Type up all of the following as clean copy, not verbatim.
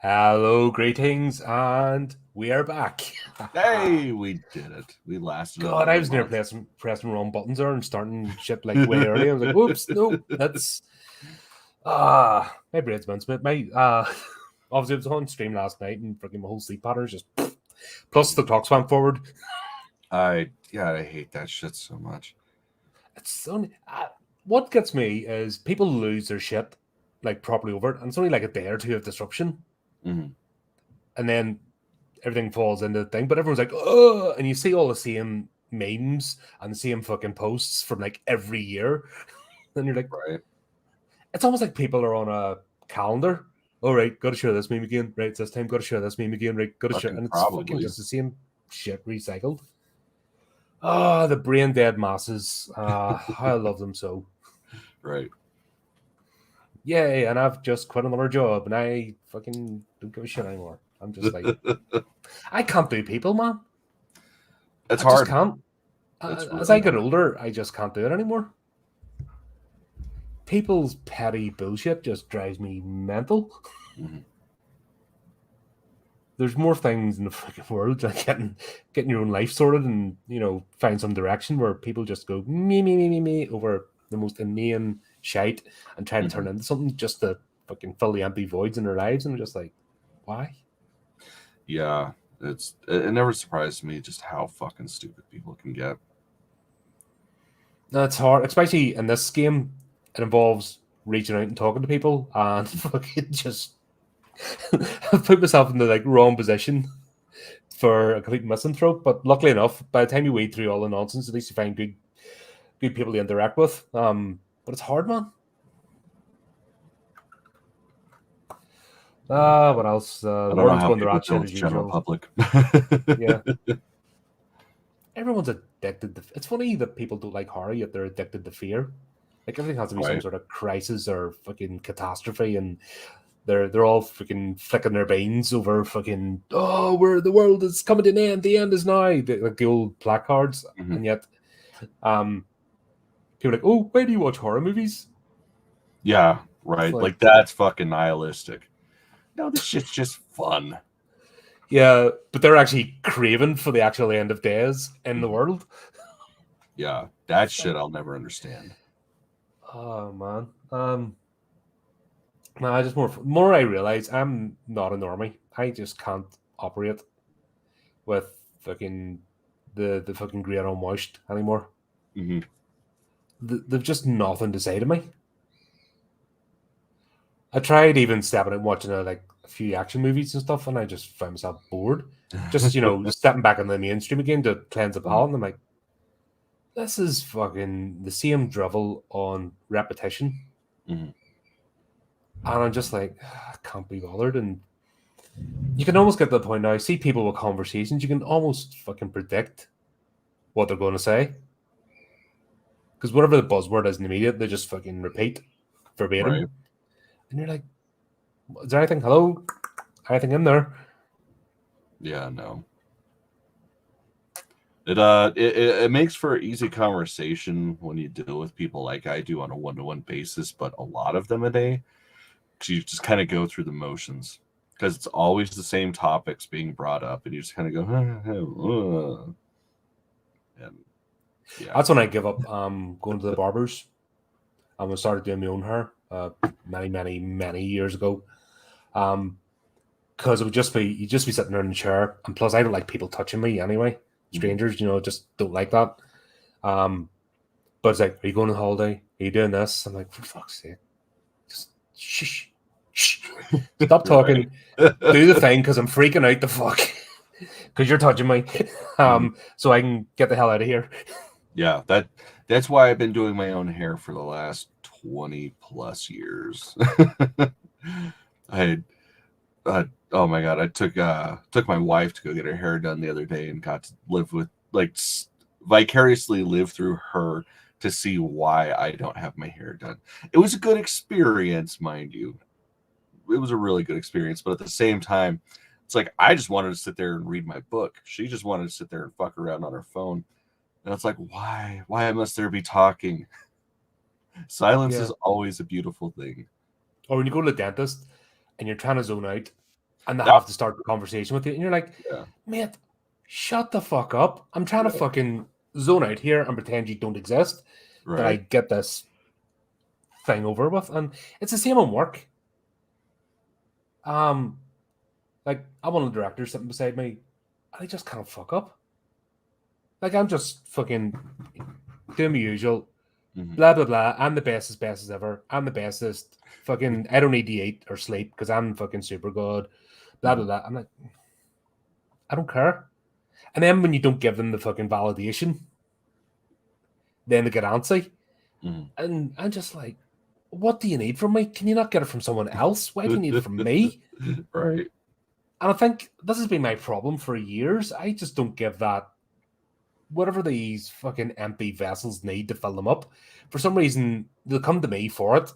Hello, greetings, and we are back. Hey, we did it. We lasted God, I another was near month. pressing wrong buttons there and starting shit like way early. I was like, "Whoops, no, that's my brain's been split." My obviously it was on stream last night, and freaking my whole sleep patterns just plus the clocks went forward. I hate that shit so much. It's only what gets me is people lose their shit like properly over it, and it's only like a day or two of disruption, Mm-hmm. and then everything falls into the thing. But everyone's like, oh, and you see all the same memes and the same fucking posts from like every year. And you're like, Right? it's almost like people are on a calendar. All right, got to share this meme again. Right, it's this time, got to share this meme again. Right, got to share. Fucking And it's fucking probably. just the same shit recycled. Ah, the brain dead masses. I love them so. Right. Yay, and I've just quit another job and I fucking don't give a shit anymore. I'm just like, I can't do people, man. It's I just hard. can't. It's As really I get hard. older, I just can't do it anymore. People's petty bullshit just drives me mental. Mm-hmm. There's more things in the fucking world like getting your own life sorted and find some direction where people just go me over the most inane shite and try to Mm-hmm. turn into something just to fucking fill the empty voids in their lives, and I'm just like, why? Yeah, it never surprised me just how fucking stupid people can get. That's hard, especially in this game. It involves reaching out and talking to people and fucking just I've put myself in the like wrong position for a complete misanthrope. But luckily enough, by the time you wade through all the nonsense, at least you find good people to interact with. But it's hard, man. What else? I The don't know world's how going to people rat deal shit with as the general usual. public. Yeah, everyone's addicted. It's funny that people don't like horror, yet they're addicted to fear. Like everything has to be some Right? sort of crisis or fucking catastrophe, and they're all freaking flicking their beans over fucking where the world is coming to an end. The end is now. Like the old placards, Mm-hmm. and yet um people are like, oh, why do you watch horror movies? Yeah, It's right. like, Like that's fucking nihilistic. No, this shit's just fun. yeah, but they're actually craving for the actual end of days in the Mhm. world. Yeah, that It's shit like, I'll never understand. oh man. No, I just more I realize I'm not a normie. I just can't operate with fucking the fucking great unwashed anymore. Mm-hmm. They've just nothing to say to me. I tried even stepping out and watching like a few action movies and stuff, and I just found myself bored. Just stepping back on the mainstream again to cleanse the palate, and I'm like, this is fucking the same drivel on repetition, Mm-hmm. and I'm just like, I can't be bothered. And you can almost get to the point now. I see people with conversations, you can almost fucking predict what they're going to say because whatever the buzzword is in the media, they just fucking repeat Right. verbatim, and you're like, is there anything? Hello, anything in there? Yeah, no. It makes for easy conversation when you deal with people like I do on a one-to-one basis, but a lot of them a day, because you just kind of go through the motions because it's always the same topics being brought up, and you just kind of go, and yeah. That's when I give up going to the barbers. I started doing my own hair many years ago. Because it would just be you just be sitting there in the chair, and plus I don't like people touching me anyway. Mhm. Strangers, just don't like that. Um, but it's like, are you going on holiday? Are you doing this? I'm like, for fuck's sake, just shh, stop Right. talking, do the thing, because I'm freaking out the fuck, because you're touching me. Mhm. So I can get the hell out of here. Yeah, that's why I've been doing my own hair for the last 20 plus years. I oh my god, I took my wife to go get her hair done the other day and got to live with vicariously live through her to see why I don't have my hair done. It was a good experience, mind you. It was a really good experience, but at the same time, it's like I just wanted to sit there and read my book. She just wanted to sit there and fuck around on her phone. And it's like, why? Why must there be talking? Silence Yeah. is always a beautiful thing. Or when you go to the dentist and you're trying to zone out, and they have to start the conversation with you, and you're like, Yeah. mate, shut the fuck up. I'm trying to fucking zone out here and pretend you don't exist. That I get this thing over with. And it's the same on work. Like, I'm one of the directors sitting beside me, and I just can't fuck up. Like, I'm just fucking doing the usual. Blah, blah, blah. I'm the best as ever. I'm the bestest. Fucking, I don't need to eat or sleep because I'm fucking super good. Blah, blah, blah. I'm like, I don't care. And then when you don't give them the fucking validation, then they get antsy. And I'm just like, what do you need from me? Can you not get it from someone else? Why do you need it from me? Right. And I think this has been my problem for years. I just don't give that, whatever these fucking empty vessels need to fill them up. For some reason, they'll come to me for it.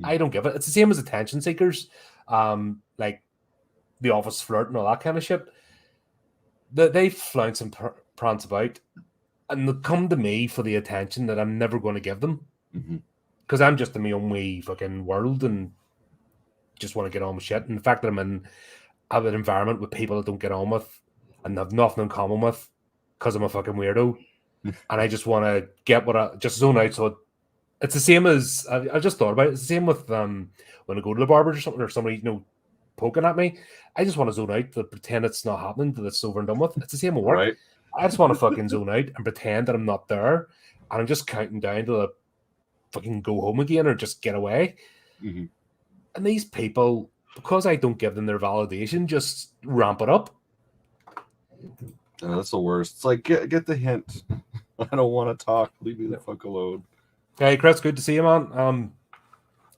I don't give it. It's the same as attention seekers, like the office flirt and all that kind of shit. They flounce and prance about, and they'll come to me for the attention that I'm never going to give them. Because I'm just in my own wee fucking world and just want to get on with shit. And the fact that I'm in an environment with people I don't get on with and have nothing in common with because I'm a fucking weirdo. And I just want to get what I just zone out. So it's the same as I just thought about it. It's the same with when I go to the barber or something, or somebody, poking at me. I just want to zone out to pretend it's not happening, that it's over and done with. It's the same with work. Right. I just want to fucking zone out and pretend that I'm not there. And I'm just counting down to the fucking go home again or just get away. And these people, because I don't give them their validation, just ramp it up. That's the worst. It's like, get the hint. I don't want to talk. Leave me the fuck alone. Hey, Chris, good to see you, man.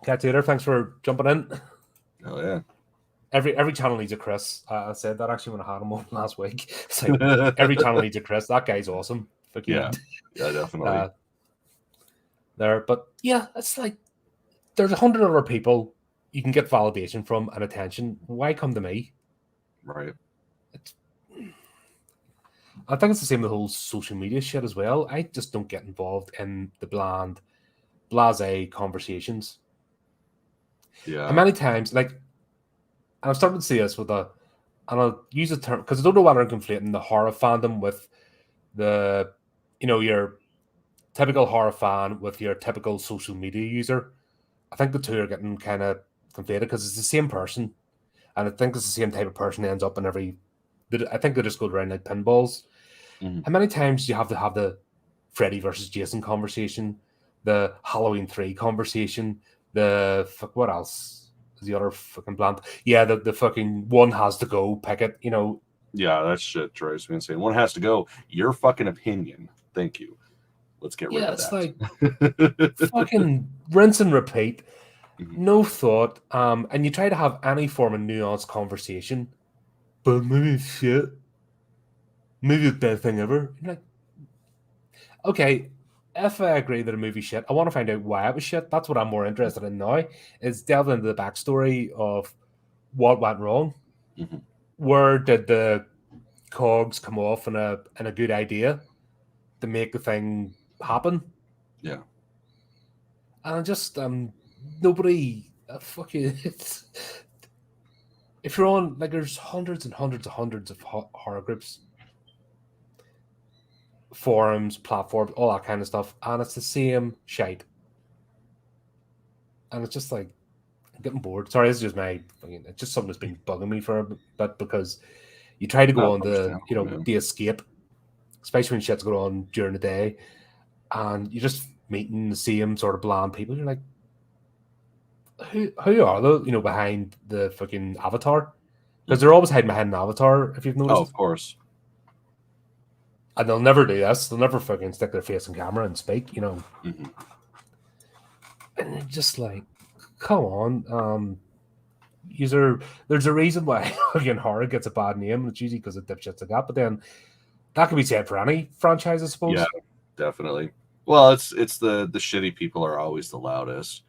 Catch you later. Thanks for jumping in. Oh, yeah. Every channel needs a Chris. I said that actually when I had him on last week. It's like, every channel needs a Chris. That guy's awesome. Yeah, definitely. But yeah, it's like there's 100 other people you can get validation from and attention. Why come to me? Right. I think it's the same with the whole social media shit as well. I just don't get involved in the bland, blasé conversations. Yeah. And many times, like, and I'm starting to see this with and I'll use a term because I don't know whether I'm conflating the horror fandom with the, your typical horror fan with your typical social media user. I think the two are getting kind of conflated because it's the same person, and I think it's the same type of person that ends up in every. I think they just go around like pinballs. How many times do you have to have the Freddy versus Jason conversation, the Halloween 3 conversation, the what else is the other fucking bland? Yeah, the fucking one has to go, pick it, Yeah, that shit drives me insane. One has to go. Your fucking opinion. Thank you. Let's get rid of that. Yeah, it's like fucking rinse and repeat. No thought. And you try to have any form of nuanced conversation, but maybe it's shit. Maybe the best thing ever. You're like, okay, if I agree that a movie's shit, I want to find out why it was shit. That's what I'm more interested in now, is delve into the backstory of what went wrong. Where did the cogs come off in a good idea to make the thing happen? Yeah. And just nobody fuck you. If you're on, like, there's hundreds and hundreds and hundreds of horror groups, forums, platforms, all that kind of stuff, and it's the same shite. And it's just like, I'm getting bored. Sorry, this is just it's just something that's been bugging me for a bit, because you try to go on the escape, especially when shit's going on during the day, and you're just meeting the same sort of bland people. You're like, who are they, behind the fucking avatar? Because they're always hiding behind an avatar, if you've noticed. Oh, of course. And they'll never do this. They'll never fucking stick their face in camera and speak, And just like, come on. There's a reason why fucking horror gets a bad name. It's usually because of dipshits like that. But then that can be said for any franchise, I suppose. Yeah, definitely. Well, it's the shitty people are always the loudest.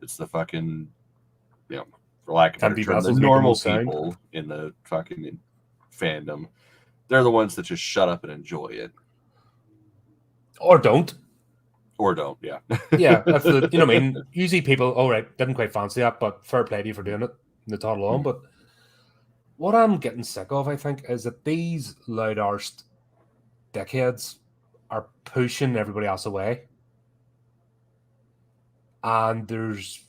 It's the fucking, for lack of a better term, the normal people in the fucking fandom. They're the ones that just shut up and enjoy it. Or don't. Yeah. Yeah, that's the, what I mean? Usually people, all right, didn't quite fancy that, but fair play to you for doing it. And they toddle on, but what I'm getting sick of, I think, is that these loud-arsed dickheads are pushing everybody else away. And there's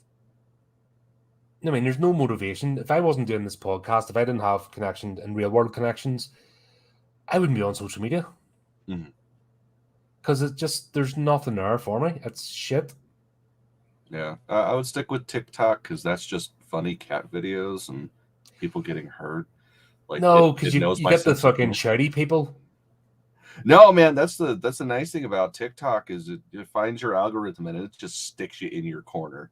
no motivation. If I wasn't doing this podcast, if I didn't have connection and real world connections, I wouldn't be on social media. Because there's nothing there for me. It's shit. Yeah, I would stick with TikTok because that's just funny cat videos and people getting hurt. Like No, because it you knows my get the sense of fucking humor. shouty people. No, man, that's the nice thing about TikTok is it finds your algorithm and it just sticks you in your corner.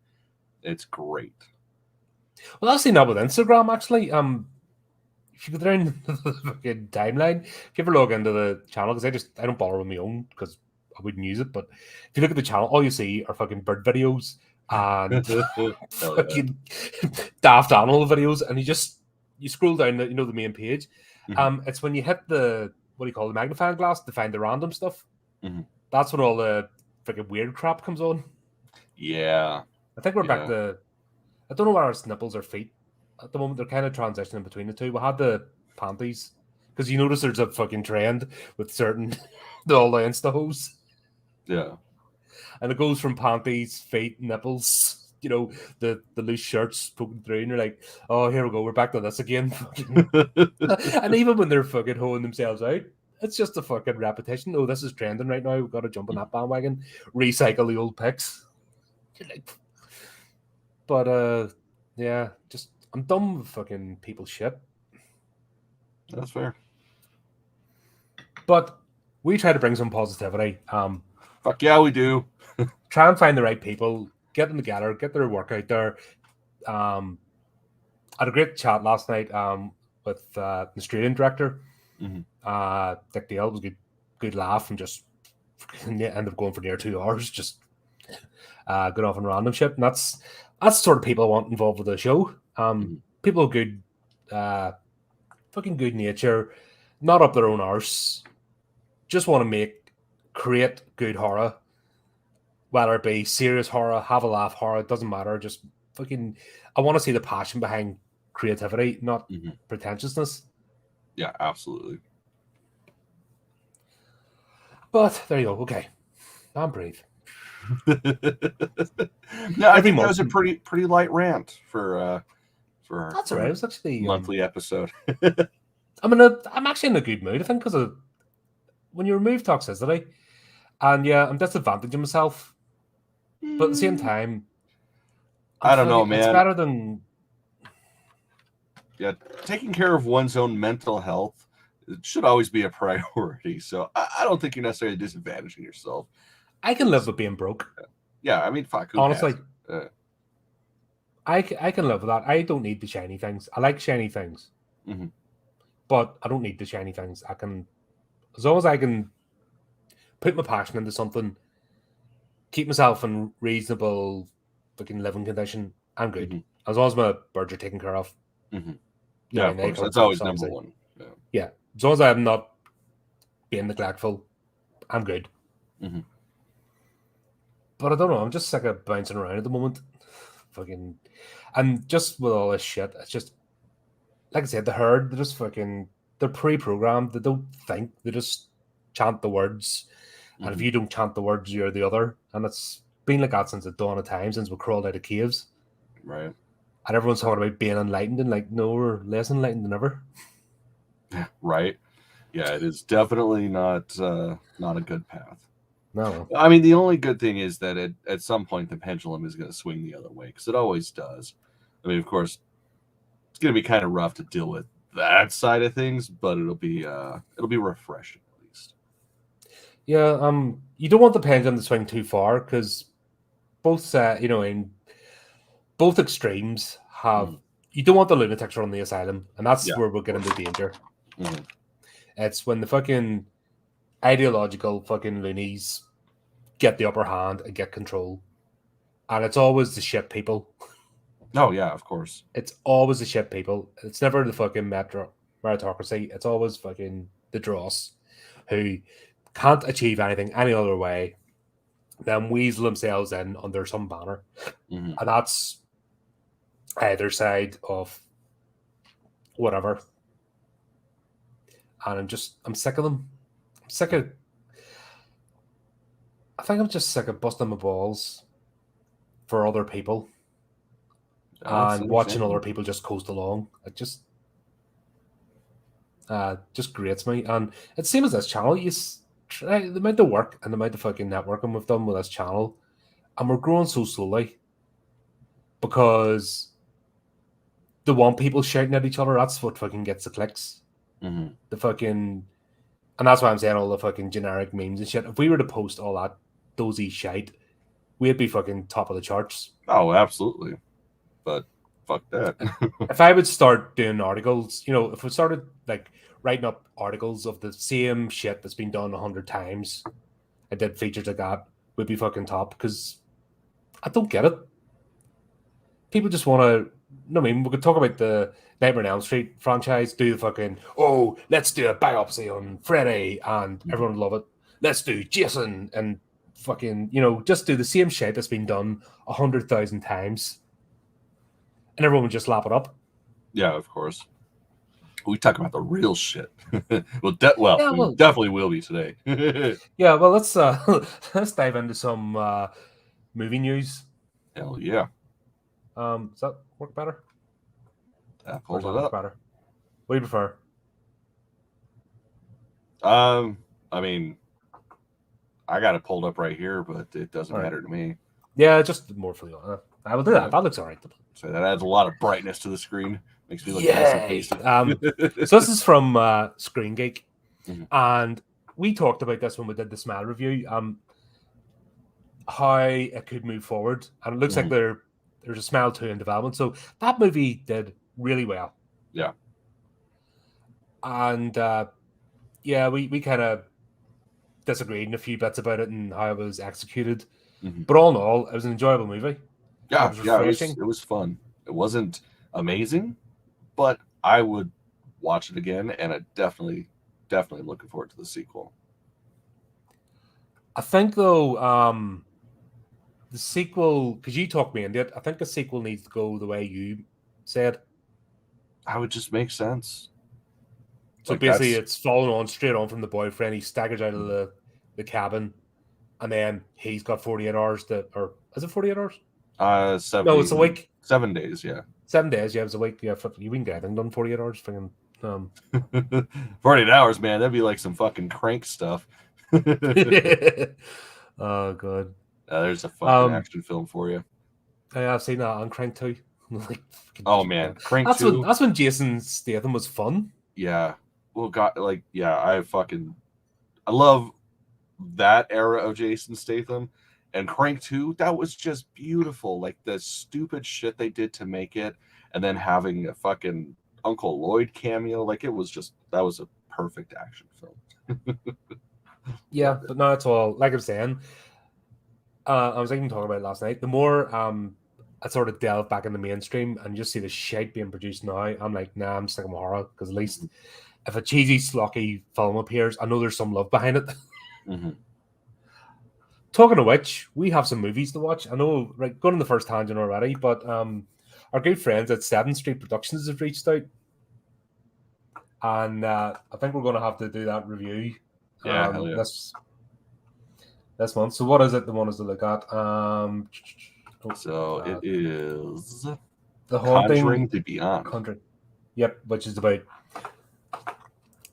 It's great. Well, I've seen that with Instagram actually. If you go down the fucking timeline, if you ever log into the channel, because I don't bother with my own because I wouldn't use it. But if you look at the channel, all you see are fucking bird videos and fucking daft animal videos, and you scroll down the main page. It's when you hit the what do you call the magnifying glass to find the random stuff. That's when all the freaking weird crap comes on. Yeah, I think we're back to. I don't know where it's nipples or feet. At the moment, they're kind of transitioning between the two. We had the panties because you notice there's a fucking trend with certain the all the Insta hoes. Yeah, and it goes from panties, feet, nipples. You know, the loose shirts poking through, and you're like, oh, here we go, we're back to this again. And even when they're fucking hoeing themselves out, it's just a fucking repetition. Oh, this is trending right now. We've got to jump on that bandwagon, recycle the old pics. You're like, but yeah, just I'm done with fucking people shit. That's fair. But we try to bring some positivity. Fuck yeah, we do. Try and find the right people, get them together, get their work out there. I had a great chat last night with the Australian director, Dick Dale. It was a good laugh and just ended up going for near 2 hours, just going off on random shit. And that's the sort of people I want involved with the show. People with good, fucking good nature, not up their own arse, just want to create good horror, whether it be serious horror, have a laugh horror, it doesn't matter. Just fucking, I want to see the passion behind creativity, not pretentiousness. Yeah, absolutely. But there you go. Okay, I'm brave. No, I think that was a pretty light rant for that's all right. It was actually monthly episode. I'm actually in a good mood. I think because when you remove toxicity, and yeah, I'm disadvantaging myself, but at the same time, I don't know, man. It's better than taking care of one's own mental health. It should always be a priority. So I don't think you're necessarily disadvantaging yourself. I can live with being broke. Yeah, I mean, fuck. Honestly, I can live with that. I don't need the shiny things. I like shiny things, but I don't need the shiny things. I can, as long as I can put my passion into something, keep myself in reasonable fucking living condition, I'm good. As long as my birds are taken care of. Yeah, of course. That's always number one. Yeah, as long as I'm not being neglectful, I'm good. But I don't know. I'm just sick of bouncing around at the moment. Fucking, and just with all this shit, it's just like I said, the herd. They're pre-programmed. They don't think. They just chant the words, and if you don't chant the words, you're the other. And it's been like that since the dawn of time, since we crawled out of caves. Right. And everyone's talking about being enlightened, and like, no, we're less enlightened than ever. Right. Yeah, it is definitely not a good path. No. I mean, the only good thing is that at some point the pendulum is going to swing the other way, because it always does. I mean, of course, it's going to be kind of rough to deal with that side of things, but it'll be refreshing at least. Yeah. You don't want the pendulum to swing too far, because both in both extremes have. You don't want the lunatics on the asylum, and that's where we're getting into danger. It's when the fucking ideological fucking loonies get the upper hand and get control, and it's always the shit people. Oh yeah, of course. It's always the shit people. It's never the fucking meritocracy. It's always fucking the dross who can't achieve anything any other way than weasel themselves in under some banner, and that's either side of whatever. And I'm sick of them. I'm sick of. I think I'm just sick of busting my balls for other people That's and watching other understandable. people just coast along. It just grates me. And it's same as this channel. You try the amount of work and the amount of fucking networking we've done with this channel, and we're growing so slowly because they want people shouting at each other. That's what fucking gets the clicks. Mm-hmm. The fucking, and that's why I'm saying all the fucking generic memes and shit. If we were to post all that dozy shite, we'd be fucking top of the charts. Oh, absolutely. But fuck that. If I would start doing articles, if we started like writing up articles of the same shit that's been done 100 times, I did features like that, we'd be fucking top because I don't get it. People just want to. No, I mean, we could talk about the Nightmare on Elm Street franchise. Do the fucking let's do a biopsy on Freddy, and everyone would love it. Let's do Jason and fucking just do the same shit that's been done 100,000 times, and everyone would just lap it up. Yeah, of course. We talk about the real shit. We definitely will be today. Yeah, well, let's let's dive into some movie news. Hell yeah. Does that work better? That Or pulls does it that work up. better? What do you prefer? I mean, I got it pulled up right here, but it doesn't matter to me. Yeah, just more for you. I will do that. That looks all right. So that adds a lot of brightness to the screen. Makes me look nice and tasty. So this is from Screen Geek, Mhm. and we talked about this when we did the Smile review. How it could move forward, and it looks like there's a Smile 2 in development. So that movie did really well. Yeah. And yeah, we kind of disagreed in a few bits about it and how it was executed. But all in all, it was an enjoyable movie. Yeah, It was refreshing. it was fun. It wasn't amazing, but I would watch it again, and I definitely looking forward to the sequel. I think though, the sequel, because you talked me into it, I think the sequel needs to go the way you said. That would just make sense. So like basically, it's falling on straight on from the boyfriend. He staggers out of the cabin, and then he's got 48 hours or is it 48 hours? 7. No, it's a week. 7 days, yeah. 7 days, yeah, it was a week. Yeah, you wouldn't get anything done 48 hours. 48 hours, man. That'd be like some fucking Crank stuff. Oh, God. There's a fucking action film for you. Yeah, I've seen that on Crank 2. Like, oh, man. Crank 2. That's when Jason Statham was fun. Yeah. Well, God, I love that era of Jason Statham. And Crank 2, that was just beautiful. Like the stupid shit they did to make it, and then having a fucking Uncle Lloyd cameo, like that was a perfect action film. Yeah, but no, it's all like I'm saying. I was even talking about it last night. The more I sort of delve back in the mainstream and just see the shit being produced now, I'm like, nah, I'm sticking with horror because at least if a cheesy, slocky film appears, I know there's some love behind it. Talking of which, we have some movies to watch. I know, right, going on the first tangent already, but our good friends at 7th Street Productions have reached out. And I think we're going to have to do that review this month. So what is it they want us to look at? It is The Haunting Conjuring the Beyond. Conjuring. Yep, which is about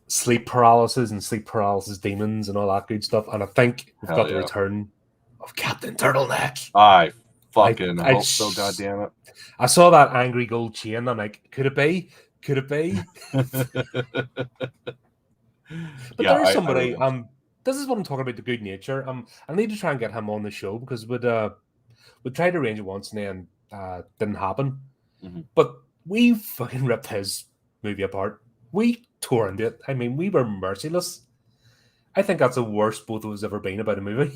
sleep paralysis and sleep paralysis demons and all that good stuff. And I think we've got the return of Captain Turtleneck. I fucking hope so, goddammit. I saw that angry gold chain. I'm like, could it be? Could it be? But there is somebody. This is what I'm talking about, the good nature. I need to try and get him on the show because we tried to arrange it once and then didn't happen. But we fucking ripped his movie apart. We tore into it. I mean, we were merciless. I think that's the worst both of us ever been about a movie.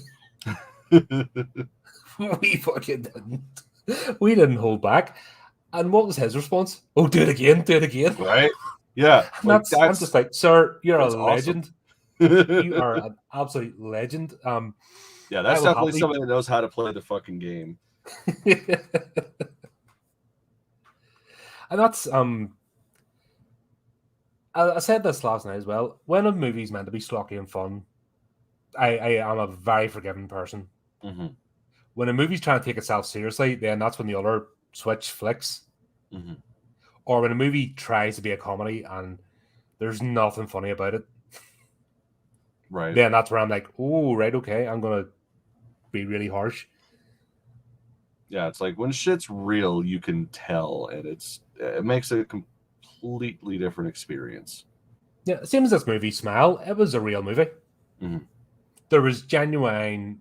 We fucking didn't. We didn't hold back. And what was his response? Oh, do it again, do it again. Right? Yeah. I'm just like, sir, you're a legend. Awesome. You are an absolute legend. Yeah, that's definitely somebody that knows how to play the fucking game. And that's I said this last night as well. When a movie's meant to be schlocky and fun, I am a very forgiving person. Mm-hmm. When a movie's trying to take itself seriously, then that's when the other switch flicks. Mm-hmm. Or when a movie tries to be a comedy and there's nothing funny about it, Right. then that's where I'm like, oh, right, okay, I'm gonna be really harsh. Yeah, it's like when shit's real, you can tell, and it makes it a completely different experience. Yeah, same as this movie, Smile. It was a real movie. Mm-hmm. There was genuine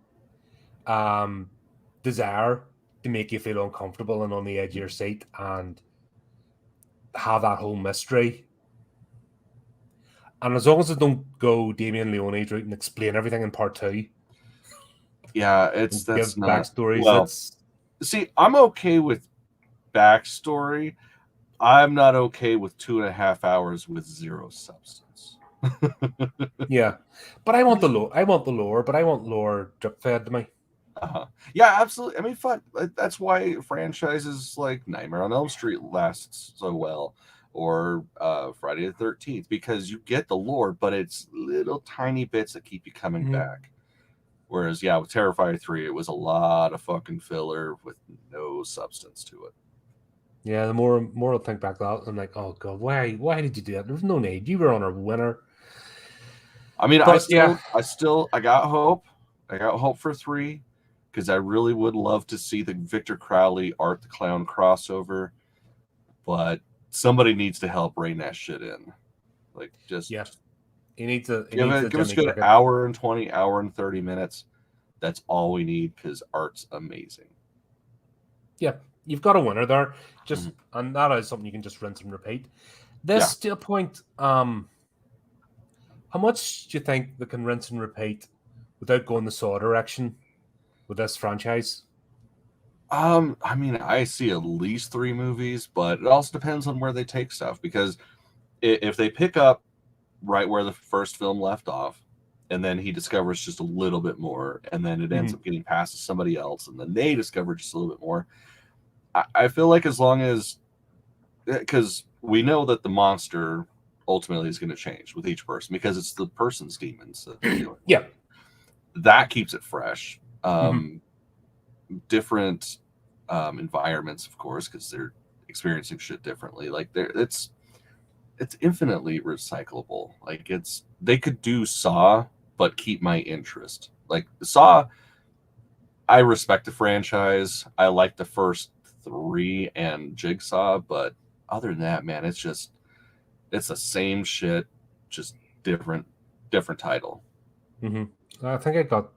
desire to make you feel uncomfortable and on the edge of your seat and have that whole mystery. And as long as they don't go Damien Leone's route and explain everything in part two Yeah, and that's give not backstories, well. it's See, I'm okay with backstory. I'm not okay with 2.5 hours with zero substance. yeah. But I want the lore. I want the lore, but I want lore drip fed to me. Yeah, absolutely. I mean, fuck. That's why franchises like Nightmare on Elm Street lasts so well, or Friday the 13th, because you get the lore, but it's little tiny bits that keep you coming back. Whereas, yeah, with Terrifier 3, it was a lot of fucking filler with no substance to it. Yeah, the more I think back to that, I'm like, oh god, why did you do that? There was no need. You were on a winner. I mean, But yeah, I got hope. I got hope for 3, because I really would love to see the Victor Crowley Art the Clown crossover, but somebody needs to help rein that shit in. Like, just yeah, he needs a give us a Jimmy good Cricket. hour and 20, hour and 30 minutes. That's all we need, because art's amazing. Yeah, you've got a winner there. Just Mm-hmm. and that is something you can just rinse and repeat. Yeah. This to a point, how much do you think they can rinse and repeat without going the Saw direction with this franchise? I mean, I see at least 3 movies, but it also depends on where they take stuff, because if they pick up right where the first film left off, and then he discovers just a little bit more, and then it ends up getting passed to somebody else, and then they discover just a little bit more. I feel like as long as, because we know that the monster ultimately is going to change with each person, because it's the person's demons that they're dealing with. Yeah, That keeps it fresh. Mhm. Different environments, of course, because they're experiencing shit differently. Like it's infinitely recyclable. Like they could do Saw, but keep my interest. Like Saw, I respect the franchise. I like the first 3 and Jigsaw, but other than that, man, it's the same shit, just different title. I think I got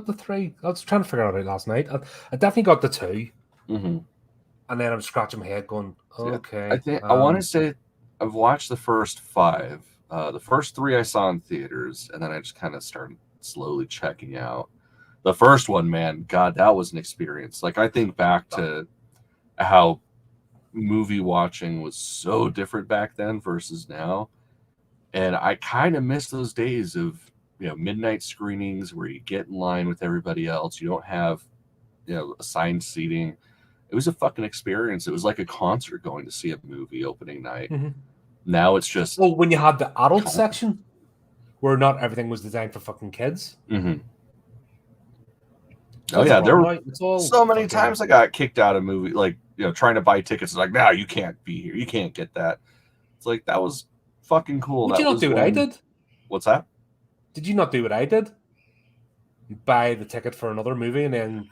the 3. I was trying to figure it out last night. I definitely got the 2, and then I'm scratching my head, going, Yeah, okay. I think I want to say I've watched the first 5. The first 3 I saw in theaters, and then I just kind of started slowly checking out. The first one, man, God, that was an experience. Like, I think back to how movie watching was so different back then versus now, and I kind of miss those days of midnight screenings where you get in line with everybody else. You don't have assigned seating. It was a fucking experience. It was like a concert going to see a movie opening night. Now it's just Well, when you had the adult section, where not everything was designed for fucking kids. Oh yeah, there were so many fucking times I got kicked out of movie, like trying to buy tickets. It's like, no, you can't be here. You can't get that. It's like, that was fucking cool. Would you not do what I did? What's that? Did you not do what I did? Buy the ticket for another movie and then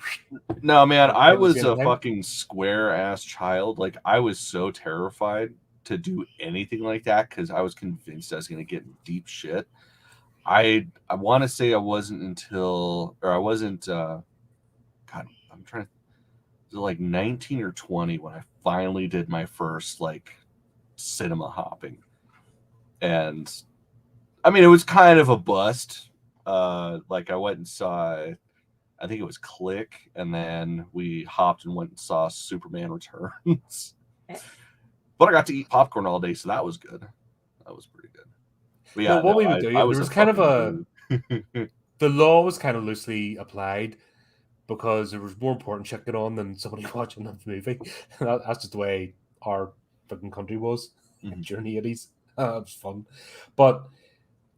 No, man, I at the was same a time? fucking square ass child. Like, I was so terrified to do anything like that because I was convinced I was going to get in deep shit. I want to say I wasn't until, or I wasn't, God, I'm trying to, was it like 19 or 20 when I finally did my first like cinema hopping. And I mean, it was kind of a bust. Like, I went and saw, I think it was Click, and then we hopped and went and saw Superman Returns. But I got to eat popcorn all day, so that was good. That was pretty good. But yeah, No, what we would do, I there was a was kind of fucking the law was kind of loosely applied because there was more important shit going on than somebody watching a movie. That's just the way our fucking country was during the 80s. was fun. But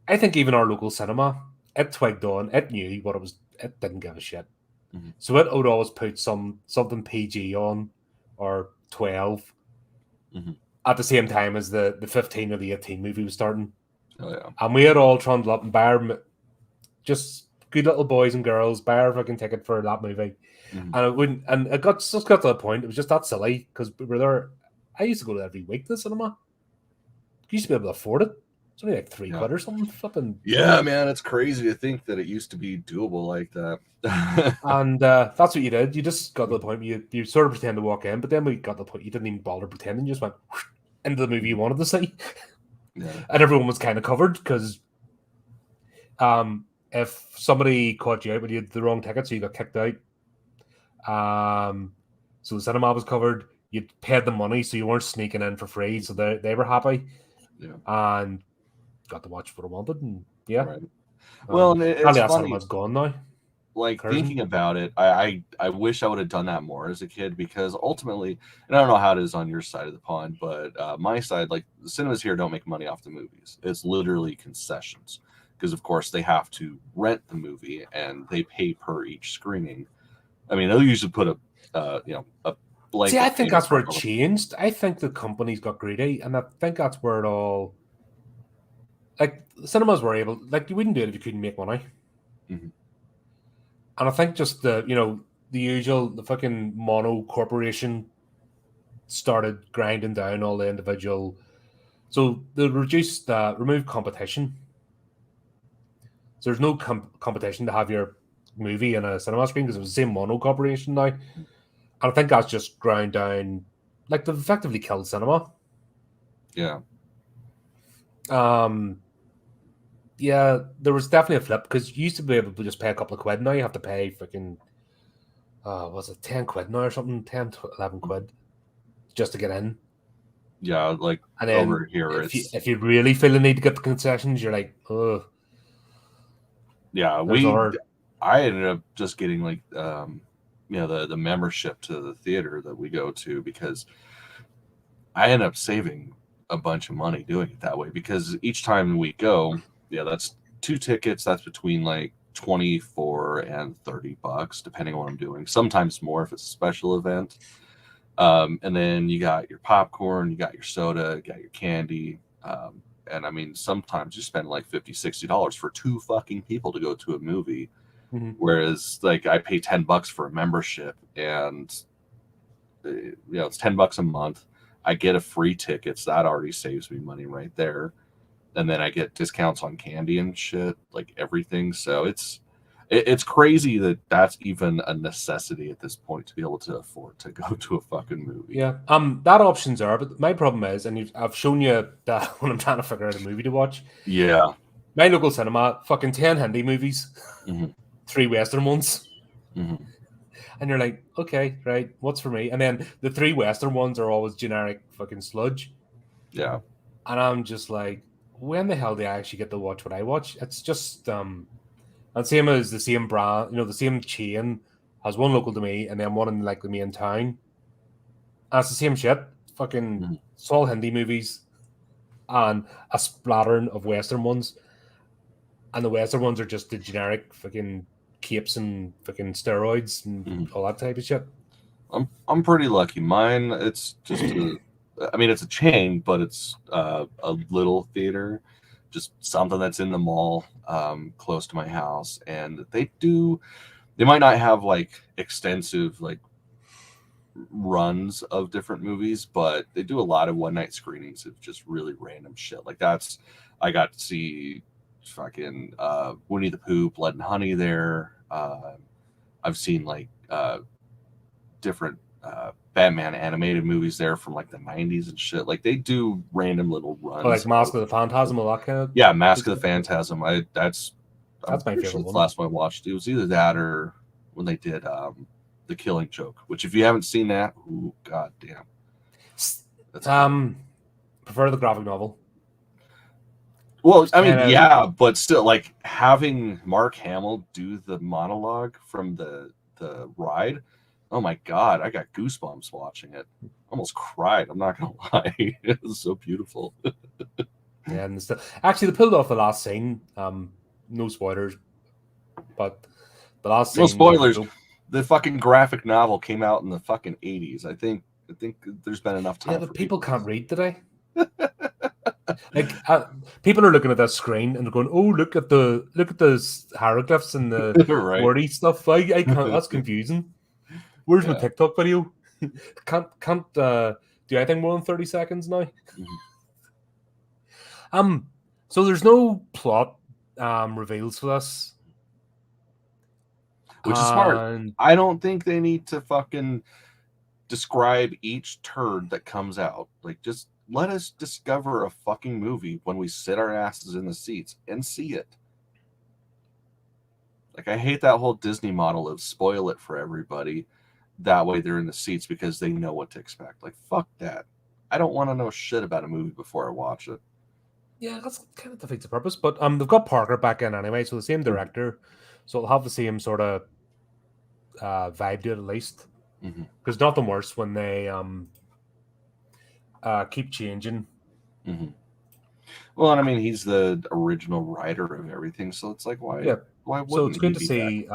I think even our local cinema, it twigged on, it knew what it was, it didn't give a shit. Mm-hmm. So it would always put something PG on, or 12, Mm-hmm. at the same time as the 15 or the 18 movie was starting. Oh yeah. And we had all trundled up and just good little boys and girls, buy our fucking ticket for that movie. Mm-hmm. And it wouldn't, and it just got to the point, it was just that silly, because we were there. I used to go to every week to the cinema. You used to be able to afford it. It's only like £3 or something. Flipping. Yeah, man, it's crazy to think that it used to be doable like that. And that's what you did. You just got to the point where you sort of pretend to walk in, but then we got to the point you didn't even bother pretending. You just went into the movie you wanted to see. Yeah. And everyone was kind of covered, because if somebody caught you out when you had the wrong ticket, so you got kicked out. So the cinema was covered. You paid the money, so you weren't sneaking in for free. So they were happy, and got to watch what I wanted. And yeah, right. Well, and it's that funny. cinema's gone now. Like thinking about it, I wish I would have done that more as a kid, because ultimately, and I don't know how it is on your side of the pond, but my side, like the cinemas here don't make money off the movies. It's literally concessions, because of course they have to rent the movie and they pay per each screening. I mean, they'll usually put a blanket. See, I think that's where it changed. I think the companies got greedy, and I think that's where it all, like, cinemas were able, like, you wouldn't do it if you couldn't make money. Mm-hmm. And I think just the usual, the fucking mono corporation started grinding down all the individual. So they removed competition. So there's no competition to have your movie in a cinema screen, because it was the same mono corporation now. And I think that's just ground down, like, they've effectively killed cinema. Yeah. Yeah, there was definitely a flip, because you used to be able to just pay a couple of quid. Now you have to pay fucking, was it 10 quid now or something? 10, 11 quid just to get in. Yeah, like, and then over here, if you really feel the need to get the concessions, you're like, oh. Yeah, I ended up just getting, like, the membership to the theater that we go to, because I end up saving a bunch of money doing it that way, because each time we go, that's 2 tickets. That's between like $24 and $30, depending on what I'm doing. Sometimes more if it's a special event. And then you got your popcorn, you got your soda, you got your candy. And I mean, sometimes you spend like $50, $60 for 2 fucking people to go to a movie. Mm-hmm. Whereas, like, I pay $10 for a membership, and it's $10 a month. I get a free ticket, so that already saves me money right there. And then I get discounts on candy and shit, like everything. So it's crazy that that's even a necessity at this point, to be able to afford to go to a fucking movie. Yeah, that option's there, but my problem is, and I've shown you that when I'm trying to figure out a movie to watch. Yeah. My local cinema, fucking 10 Hindi movies, mm-hmm. 3 Western ones. Mm-hmm. And you're like, okay, right, what's for me? And then the 3 Western ones are always generic fucking sludge. Yeah. And I'm just like, when the hell do I actually get to watch what I watch? It's just, and same as the same brand, the same chain has one local to me and then one in, like, the main town. And it's the same shit. Fucking, it's all Hindi movies and a splattering of Western ones. And the Western ones are just the generic fucking capes and fucking steroids and all that type of shit. I'm pretty lucky. Mine, it's just it's a chain, but it's a little theater, just something that's in the mall, close to my house. And they might not have like extensive like runs of different movies, but they do a lot of one night screenings of just really random shit. Like I got to see fucking Winnie the Pooh, Blood and Honey there. I've seen like different Batman animated movies there from like the 90s and shit. Like they do random little runs. Oh, like Mask of the Phantasm, all that kind of. Yeah, Mask of the Phantasm. That's my favorite one. The last one I watched. It was either that or when they did The Killing Joke. Which, if you haven't seen that, ooh, goddamn. Prefer the graphic novel. Well, I mean, yeah, but still, like having Mark Hamill do the monologue from the ride. Oh my god, I got goosebumps watching it. Almost cried. I'm not gonna lie. It was so beautiful. And actually, they pulled off the last scene. No spoilers, but the last No scene where they spoilers. go. The fucking graphic novel came out in the fucking 80s. I think there's been enough Yeah, time for but people people. can't read today. Like people are looking at that screen and they're going, "Oh, look at the hieroglyphs and the Right. wordy stuff." I can't. That's confusing. Where's my Yeah. TikTok video? Can't do anything more than 30 seconds now. Mhm. So there's no plot reveals for this, Which is smart. and I don't think they need to fucking describe each turd that comes out. Like, just let us discover a fucking movie when we sit our asses in the seats and see it. Like, I hate that whole Disney model of spoil it for everybody. That way they're in the seats because they know what to expect. Like, fuck that. I don't want to know shit about a movie before I watch it. yeah, that's kind of defeats the purpose. But they've got Parker back in anyway, so the same director, so it'll have the same sort of vibe to it at least. Mm-hmm. Because nothing worse when they keep changing. Mm-hmm. Well, and I mean, he's the original writer of everything, so it's like, Yeah, why so it's wouldn't he good to be back? see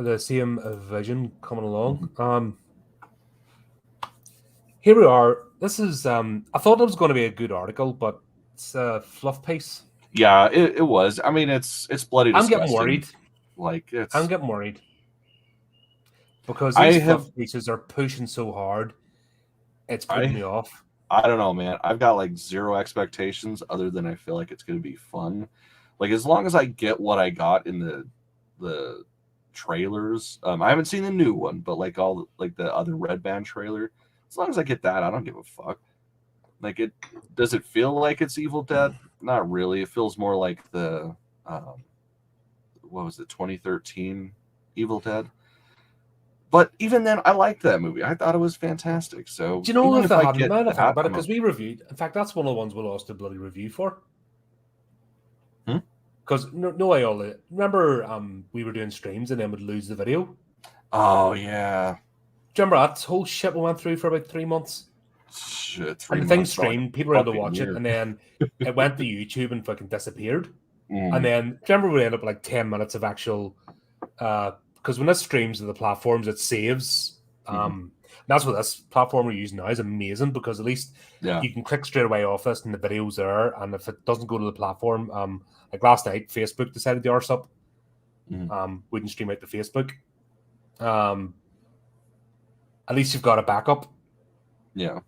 the same vision coming along. Mm-hmm. Here we are. This is I thought it was going to be a good article, but it's a fluff piece. Yeah, it was. I mean, it's bloody I'm getting disgusting. worried. Like, I'm it's. getting worried because I these have. fluff pieces are pushing so hard. It's putting I. me off. I don't know, man. I've got like zero expectations other than I feel like it's going to be fun. Like, as long as I get what I got in the trailers. I haven't seen the new one, but like all like the other Red Band trailer. As long as I get that, I don't give a fuck. Like, it does it feel like it's Evil Dead? Not really. It feels more like the um, what was it, 2013 Evil Dead. But even then, I liked that movie. I thought it was fantastic. So Do you know even if if they I hadn't? get Now that I think that, about it, I'm because okay. we reviewed. In fact, that's one of the ones we lost a bloody review for. Hmm? Because no way all it. Remember, we were doing streams and then would lose the video. Oh yeah, Do you remember that whole shit we went through for about 3 months? shit, And three the thing months felt like streamed, people a were able to fucking watch it, year. and then it went to YouTube and fucking disappeared. And Mm, then, do you remember we ended up with like 10 minutes of actual because when it streams to the platforms, it saves. mhm. That's what this platform we're using now is amazing because at least Yeah. you can click straight away off this and the video's there. And if it doesn't go to the platform, like last night, Facebook decided to arse up, Mhm. wouldn't stream out to Facebook. Um, at least you've got a backup. Yeah.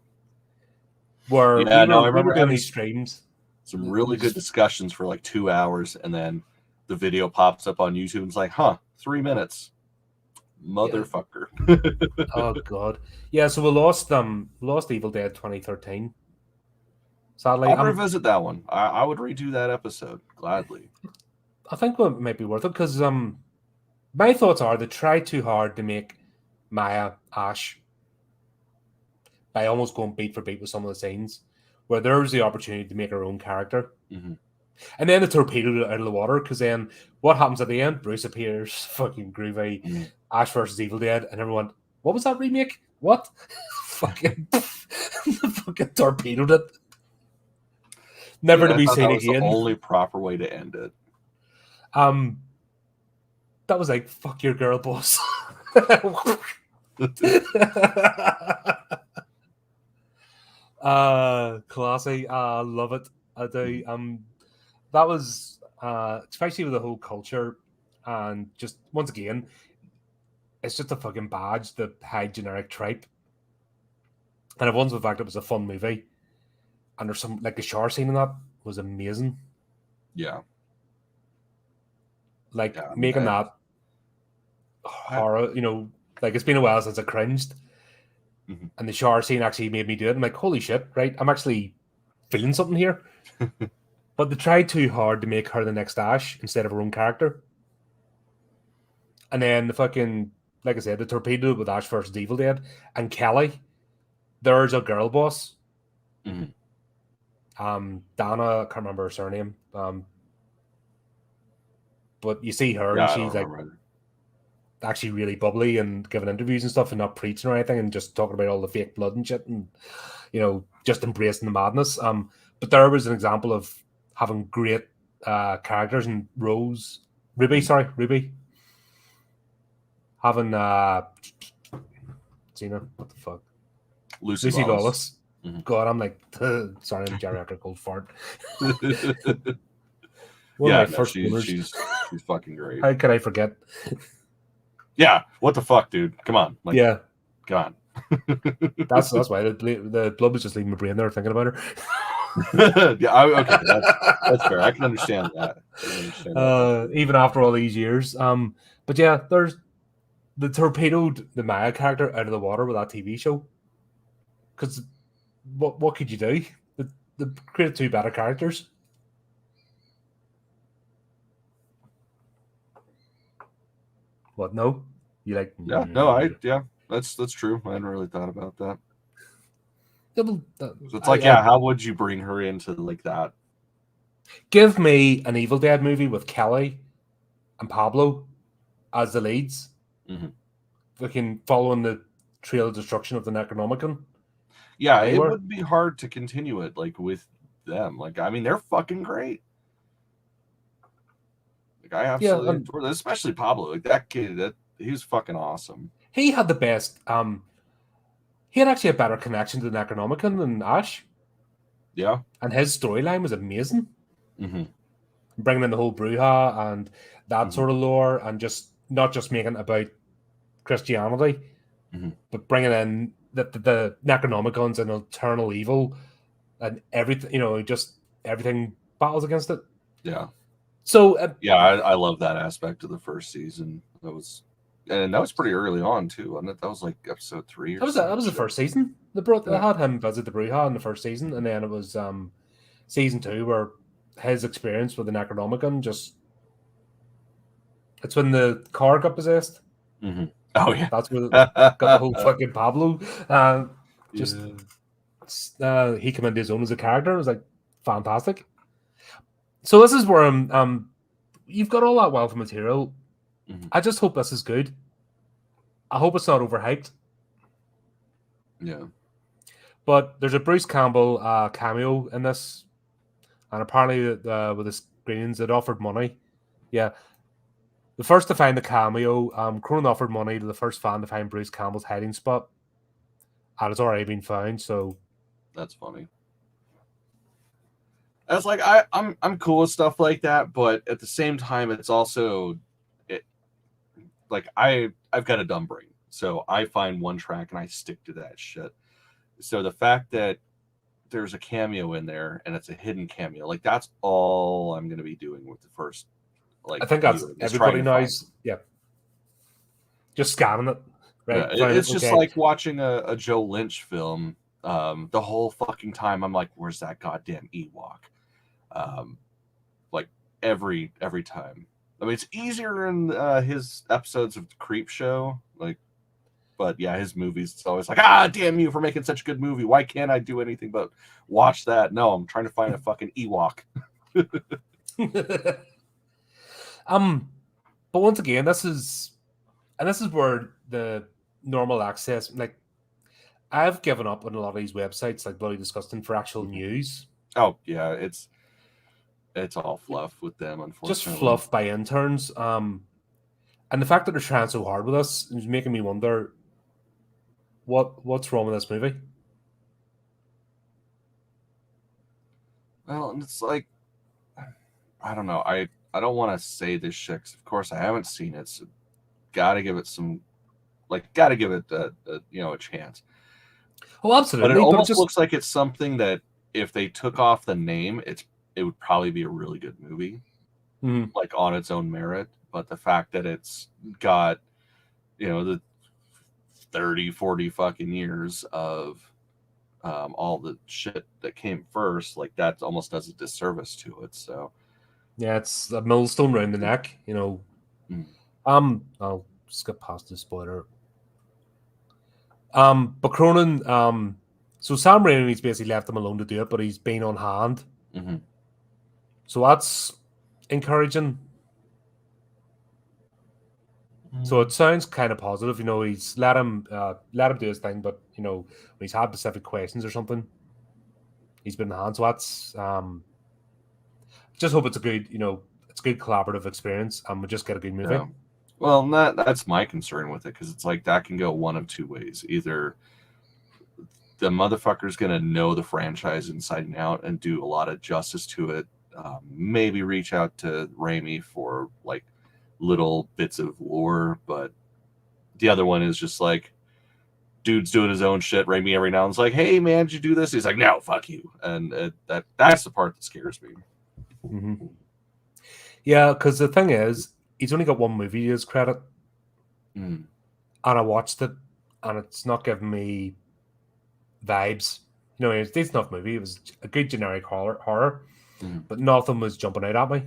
Where Yeah. No, I we were remember doing having these streams, some we really good just discussions for like 2 hours, and then the video pops up on YouTube and it's like, huh, 3 minutes. yeah. Motherfucker. Oh god, yeah. So we lost Evil Dead 2013. Sadly, I'd revisit that one. I would redo that episode gladly. I think it might be worth it because my thoughts are they try too hard to make Maya Ash by almost going beat for beat with some of the scenes where there's the opportunity to make her own character. Mm-hmm. And then they torpedoed it out of the water because then what happens at the end? Bruce appears, fucking groovy, Mm-hmm. Ash versus Evil Dead, and everyone, what was that remake? What? fucking, fucking torpedoed it. Never Dude, to I be thought that seen was the again. only proper way to end it. Um, that was like, fuck your girl, boss. Classy. Love it. I do. That was especially with the whole culture and just once again, it's just a fucking badge that hide generic tripe. And it was the fact it was a fun movie. And there's some like the shower scene in that was amazing. Yeah. Like Yeah. I mean, making that I horror, like it's been a while since I cringed. mhm. And the shower scene actually made me do it. I'm like, holy shit, right? I'm actually feeling something here. But they tried too hard to make her the next Ash instead of her own character. And then the fucking, like I said, the torpedo with Ash versus Evil Dead. And Kelly, there's a girl boss. Mhm. Dana, I can't remember her surname. But you see her Yeah, and I don't she's like, remember either. actually really bubbly and giving interviews and stuff and not preaching or anything and just talking about all the fake blood and shit and, you know, just embracing the madness. But there was an example of having great characters and Ruby having Xena, what the fuck? Lucy Lucy Lawless. Lawless. Mm-hmm. God, I'm like, sorry, I'm geriatric old fart. She's fucking great. How could I forget? Yeah, what the fuck, dude? Come on, like, yeah, come on. that's why the blood was just leaving my brain there thinking about her. Yeah, okay, that's fair. I can understand that. Even after all these years, but yeah, there's the torpedoed the Maya character out of the water with that TV show. Because what could you do? They created two better characters. What? No, you like? Yeah, that's true. I hadn't really thought about that. It's like, how would you bring her into like that? Give me an Evil Dead movie with Kelly and Pablo as the leads. Mm-hmm. Fucking following the trail of destruction of the Necronomicon. Yeah, it would be hard to continue it like with them. Like, I mean, they're fucking great. Like, I absolutely adore them, especially Pablo. Like, that kid, he was fucking awesome. He had the best. He had actually a better connection to the Necronomicon than Ash. Yeah, and his storyline was amazing. Mm-hmm. Bringing in the whole Bruja and that sort of lore, and just not just making it about Christianity, but bringing in the Necronomicons and eternal evil and everything, you know, just everything battles against it. Yeah. So I love that aspect of the first season. That was pretty early on too, wasn't it? That was like episode 3 or that was the first season. They had him visit the Bruja in the first season, and then it was season 2 where his experience with the Necronomicon it's when the car got possessed. Mm-hmm. Oh yeah, that's where got the whole fucking Pablo. He came into his own as a character. It was like fantastic. So this is where you've got all that wealth of material. Mm-hmm. I just hope this is good. I hope it's not overhyped. Yeah. But there's a Bruce Campbell cameo in this, and apparently with the screenings it offered money. Yeah. The first to find the cameo, Cronin offered money to the first fan to find Bruce Campbell's hiding spot, and it's already been found. So that's funny. That's like I'm cool with stuff like that, but at the same time, it's also like I've got a dumb brain, so I find one track and I stick to that shit. So the fact that there's a cameo in there and it's a hidden cameo, like that's all I'm gonna be doing with the first. Like, I think that's everybody knows. Yeah, just scanning it. Right, yeah, it's just like watching a Joe Lynch film. The whole fucking time I'm like, "Where's that goddamn Ewok?" Like every time. I mean, it's easier in his episodes of the Creep Show, like, but yeah, his movies. It's always like, damn you for making such a good movie. Why can't I do anything but watch that? No, I'm trying to find a fucking Ewok. But once again, this is where the normal access, like, I've given up on a lot of these websites, like Bloody Disgusting, for actual news. Oh yeah, it's all fluff with them, unfortunately. Just fluff by interns. And the fact that they're trying so hard with us is making me wonder what's wrong with this movie. Well, it's like, I don't know. I don't want to say this shit because, of course, I haven't seen it. So, gotta give it a chance. Oh, absolutely. But it almost looks like it's something that if they took off the name, it would probably be a really good movie, like on its own merit. But the fact that it's got, the 30, 40 fucking years of all the shit that came first, like that almost does a disservice to it. So yeah, it's a millstone around the neck, I'll skip past the spoiler. But Cronin, so Sam Raimi's basically left him alone to do it, but he's been on hand. Mm-hmm. So that's encouraging. So it sounds kind of positive. He's let him do his thing, but when he's had specific questions or something, he's been in the hand. So that's just hope it's a good it's a good collaborative experience, and we just get a good movie. Yeah. Well, that's my concern with it, because it's like that can go one of two ways. Either the motherfucker's gonna know the franchise inside and out and do a lot of justice to it. Maybe reach out to Raimi for like little bits of lore, but the other one is just like, dude's doing his own shit. Raimi every now and then's like, "Hey man, did you do this?" He's like, "No, fuck you," and that's the part that scares me. Mm-hmm. Yeah, because the thing is, he's only got one movie to his credit, and I watched it, and it's not giving me vibes. It was a decent enough movie. It was a good generic horror, but nothing was jumping out at me.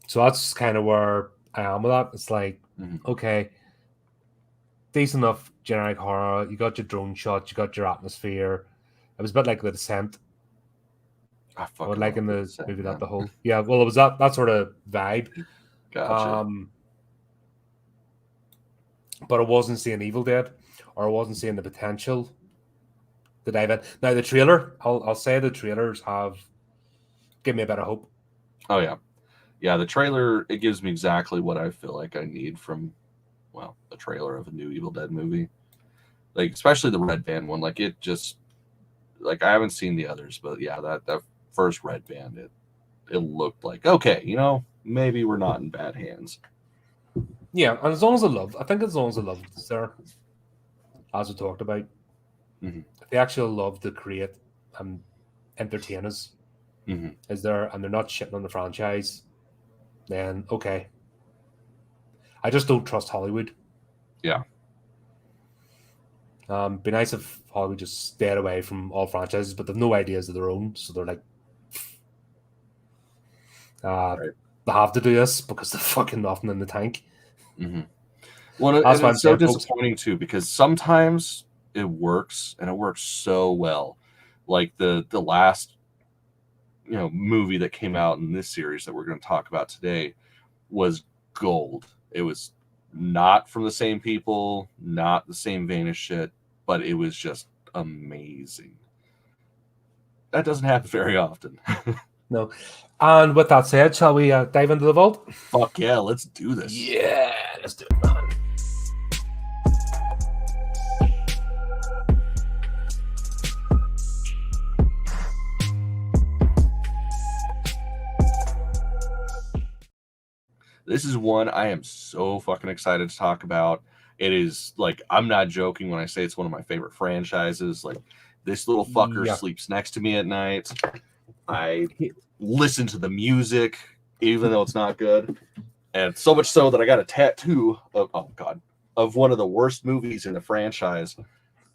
So that's kind of where I am with that. It's like, okay, decent enough generic horror. You got your drone shots, you got your atmosphere. It was a bit like The Descent. Or like in the movie that the whole it was that sort of vibe. Gotcha. But I wasn't seeing Evil Dead, or I wasn't seeing the potential to dive in. Now the trailer, I'll say the trailers have given me a bit of hope. Oh yeah. The trailer, it gives me exactly what I feel like I need from, well, the trailer of a new Evil Dead movie. Like especially the Red Band one. Like it just, like I haven't seen the others, but yeah, that first Red Band, it looked like, okay, maybe we're not in bad hands. Yeah, and as long as the love is there, as we talked about, if they actually love to create and entertain us, is there, and they're not shitting on the franchise, then okay. I just don't trust Hollywood. Yeah. Be nice if Hollywood just stayed away from all franchises, but they've no ideas of their own, so they're like, right. They have to do this because they're fucking nothing in the tank. Well, that's why it's so disappointing too, because sometimes it works, and it works so well. Like the last movie that came out in this series that we're going to talk about today was gold. It was not from the same people, not the same vein of shit, but it was just amazing. That doesn't happen very often. No. And with that said, shall we dive into the vault? Fuck yeah, let's do this. Yeah, let's do it, man. This is one I am so fucking excited to talk about. It is like, I'm not joking when I say it's one of my favorite franchises. Like, this little fucker sleeps next to me at night. I listen to the music, even though it's not good. And so much so that I got a tattoo of one of the worst movies in the franchise.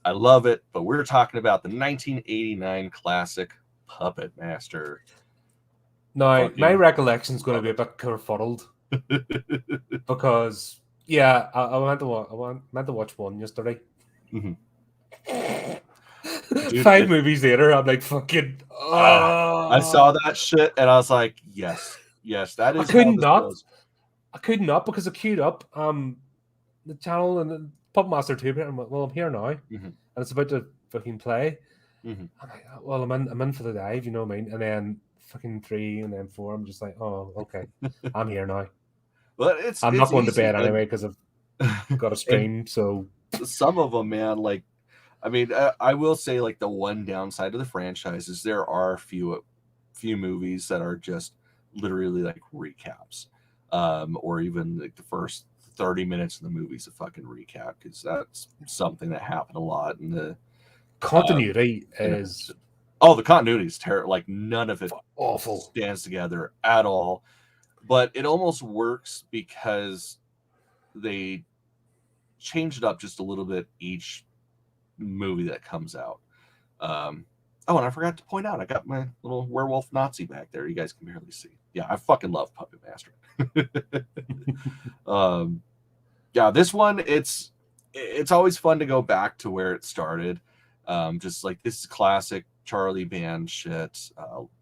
I love it, but we're talking about the 1989 classic Puppet Master. Now, my recollection is going to be a bit kerfuddled. Because I meant to watch one yesterday. Dude, 5 movies later, I'm like, fucking. I saw that shit and I was like, yes, that is. I could not because I queued up the channel and the Puppet Master 2. I'm like, well, I'm here now, and it's about to fucking play. I'm like, well, I'm in for the dive, you know what I mean? And then fucking 3 and then 4, I'm just like, oh, okay, I'm here now. But I'm not going to bed anyway because I've got a stream. So some of them, man, like, I mean, I will say, like, the one downside of the franchise is there are a few movies that are just literally like recaps, or even like the first 30 minutes of the movie's a fucking recap, because that's something that happened a lot in the continuity is. Oh, the continuity is terrible. Like, none of it awful stands together at all. But it almost works because they change it up just a little bit each movie that comes out. And I forgot to point out, I got my little werewolf Nazi back there. You guys can barely see. Yeah, I fucking love Puppet Master. This one, it's always fun to go back to where it started. Just like, this is classic Charlie Band shit,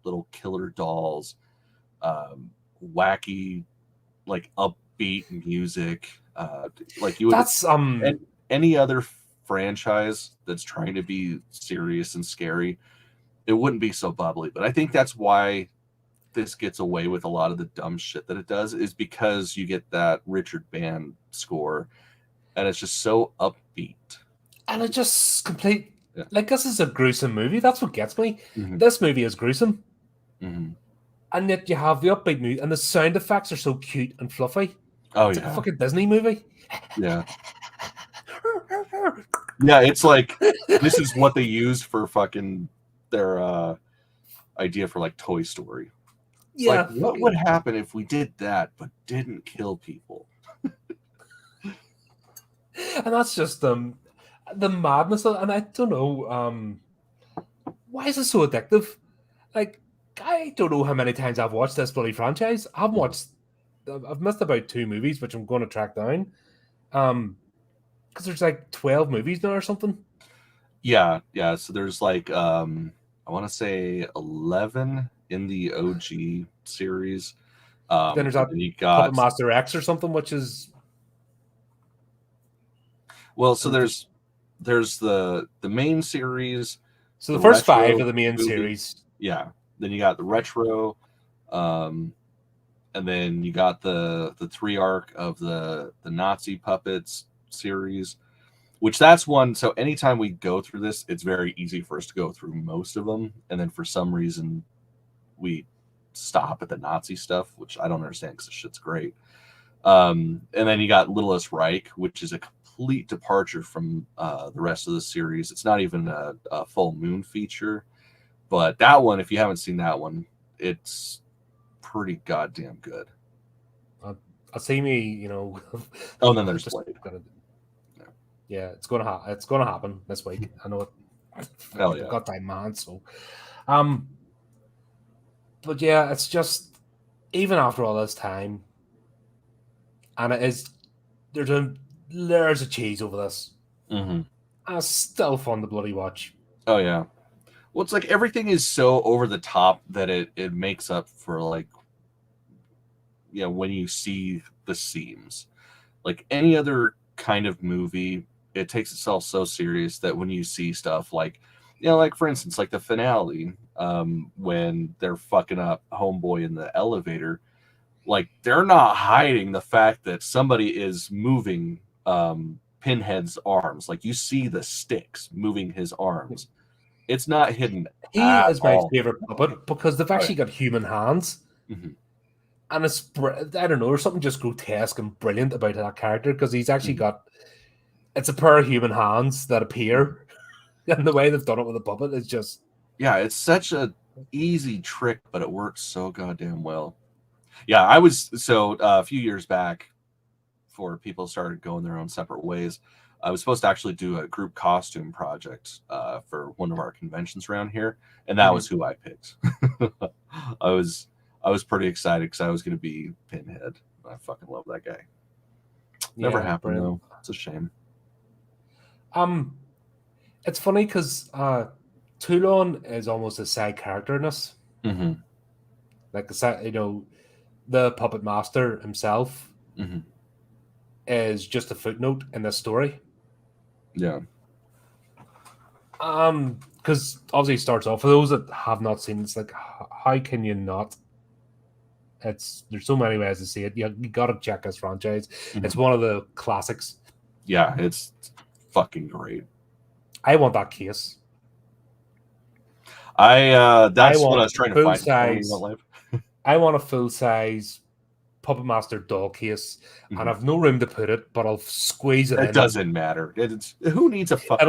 little killer dolls, wacky like upbeat music, like you would. That's And any other franchise that's trying to be serious and scary, it wouldn't be so bubbly. But I think that's why this gets away with a lot of the dumb shit that it does, is because you get that Richard Band score, and it's just so upbeat. and it just complete. Yeah. Like, this is a gruesome movie. That's what gets me. Mhm. This movie is gruesome, Mhm. and yet you have the upbeat music, and the sound effects are so cute and fluffy. Oh It's yeah, like a fucking Disney movie. yeah, yeah. It's like this is what they used for fucking their idea for like Toy Story. It's Yeah, like, what would happen if we did that but didn't kill people? and that's just the madness of, and I don't know why is it so addictive. Like, I don't know how many times I've watched this bloody franchise. I've missed about 2 movies, which I'm going to track down. Because there's like 12 movies now or something. Yeah, yeah. So there's like I want to say 11 in the OG series. Then there's And that then you Puppet got Master X or something, which is so there's the main series, so the the first 5 retro of the main movie. series. Yeah. Then you got the retro, and then you got the 3 arc of the Nazi puppets series, which that's one. So anytime we go through this, it's very easy for us to go through most of them, and then for some reason we stop at the Nazi stuff, which I don't understand because the shit's great. And then you got Littlest Reich, which is a complete departure from the rest of the series. It's not even a full moon feature, but that one, if you haven't seen that one, it's pretty goddamn good. I'll see me, you know. Oh, and then there's Blade. Yeah, it's gonna happen this week. I know it. Hell yeah. I've got time, man. So, but yeah, it's just, even after all this time, and it is, they're doing layers of cheese over this. Mm-hmm. And it's still fun to bloody watch. Oh yeah. Well, it's like everything is so over the top that it makes up for, like, you know, when you see the seams. Like any other kind of movie, it takes itself so serious that when you see stuff like, you know, like for instance, like the finale, when they're fucking up Homeboy in the elevator, like they're not hiding the fact that somebody is moving Pinhead's arms. Like you see the sticks moving his arms. It's not hidden He at is my all. favorite puppet because they've actually got human hands. Mm-hmm. And it's, I don't know, there's something just grotesque and brilliant about that character because he's actually got, it's a pair of human hands that appear, and the way they've done it with the puppet is just, yeah, it's such a easy trick, but it works so goddamn well. Yeah, I was a few years back, before people started going their own separate ways, I was supposed to actually do a group costume project for one of our conventions around here, and that was who I picked. I was pretty excited because I was going to be Pinhead. I fucking love that guy. Never happened though. It's a shame. It's funny because Toulon is almost a side character in this. Mm-hmm. Like, you know, the puppet master himself is just a footnote in this story. Yeah. Because obviously it starts off, for those that have not seen it, it's like, how can you not? There's so many ways to see it. You got to check this franchise. It's one of the classics. Yeah, it's fucking great. I want that case. That's what I was trying to find. Size, I want a full size Puppet Master doll case, and I've no room to put it, but I'll squeeze it in. It doesn't matter. Who needs a fucking...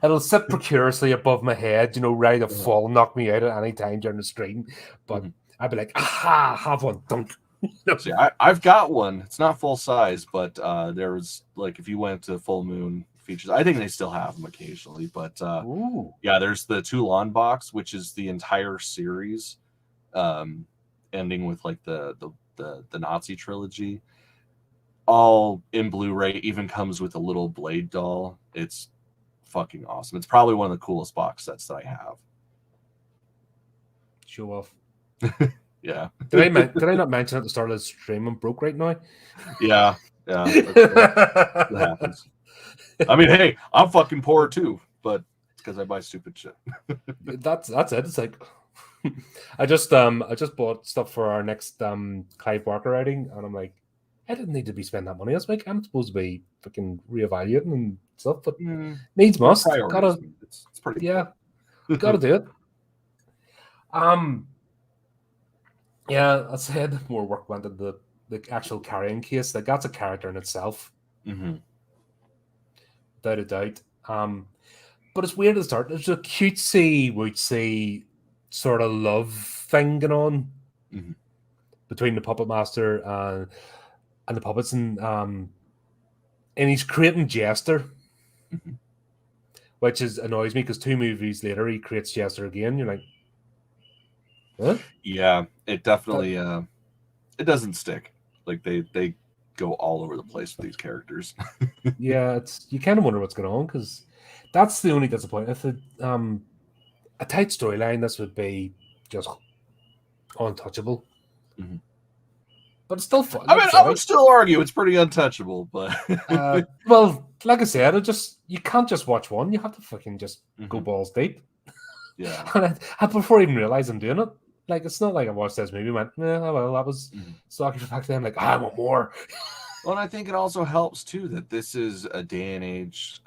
It'll sit precariously above my head, you know, ready to fall and knock me out at any time during the stream. But I'd be like, aha, have one, dunk. See, I've got one. It's not full size, but there was, like, if you went to Full Moon features, I think they still have them occasionally. But yeah, there's the Toulon box, which is the entire series, ending with like the Nazi trilogy, all in Blu-ray. Even comes with a little Blade doll. It's fucking awesome. It's probably one of the coolest box sets that I have. Show off. Yeah. Did I not mention at the start of the stream I'm broke right now? Yeah. That happens. I mean, hey, I'm fucking poor too, but it's because I buy stupid shit. That's it. It's like I just bought stuff for our next Clive Barker outing, and I'm like, I didn't need to be spending that money this week. I'm supposed to be fucking reevaluating and stuff, but needs Your must. priorities. It's pretty Gotta do it. Yeah, I said more work went into the actual carrying case. Like that's a character in itself, without a doubt. But it's weird to start. There's a cutesy, wootsy sort of love thing going on between the puppet master and the puppets, and he's creating Jester, which annoys me because 2 movies later he creates Jester again. You're like, huh? Yeah, it definitely it doesn't stick. Like they go all over the place with these characters. Yeah, you kind of wonder what's going on because that's the only disappointment. If a tight storyline, this would be just untouchable. But it's still fun. I mean, I would still argue it's pretty untouchable, but well, like I said, you can't just watch one. You have to fucking just go balls deep. Yeah. And I before I even realize I'm doing it. Like it's not like I watched this movie and went, well, that was sucky for back then. Like I want more. Well, and I think it also helps too that this is a day and age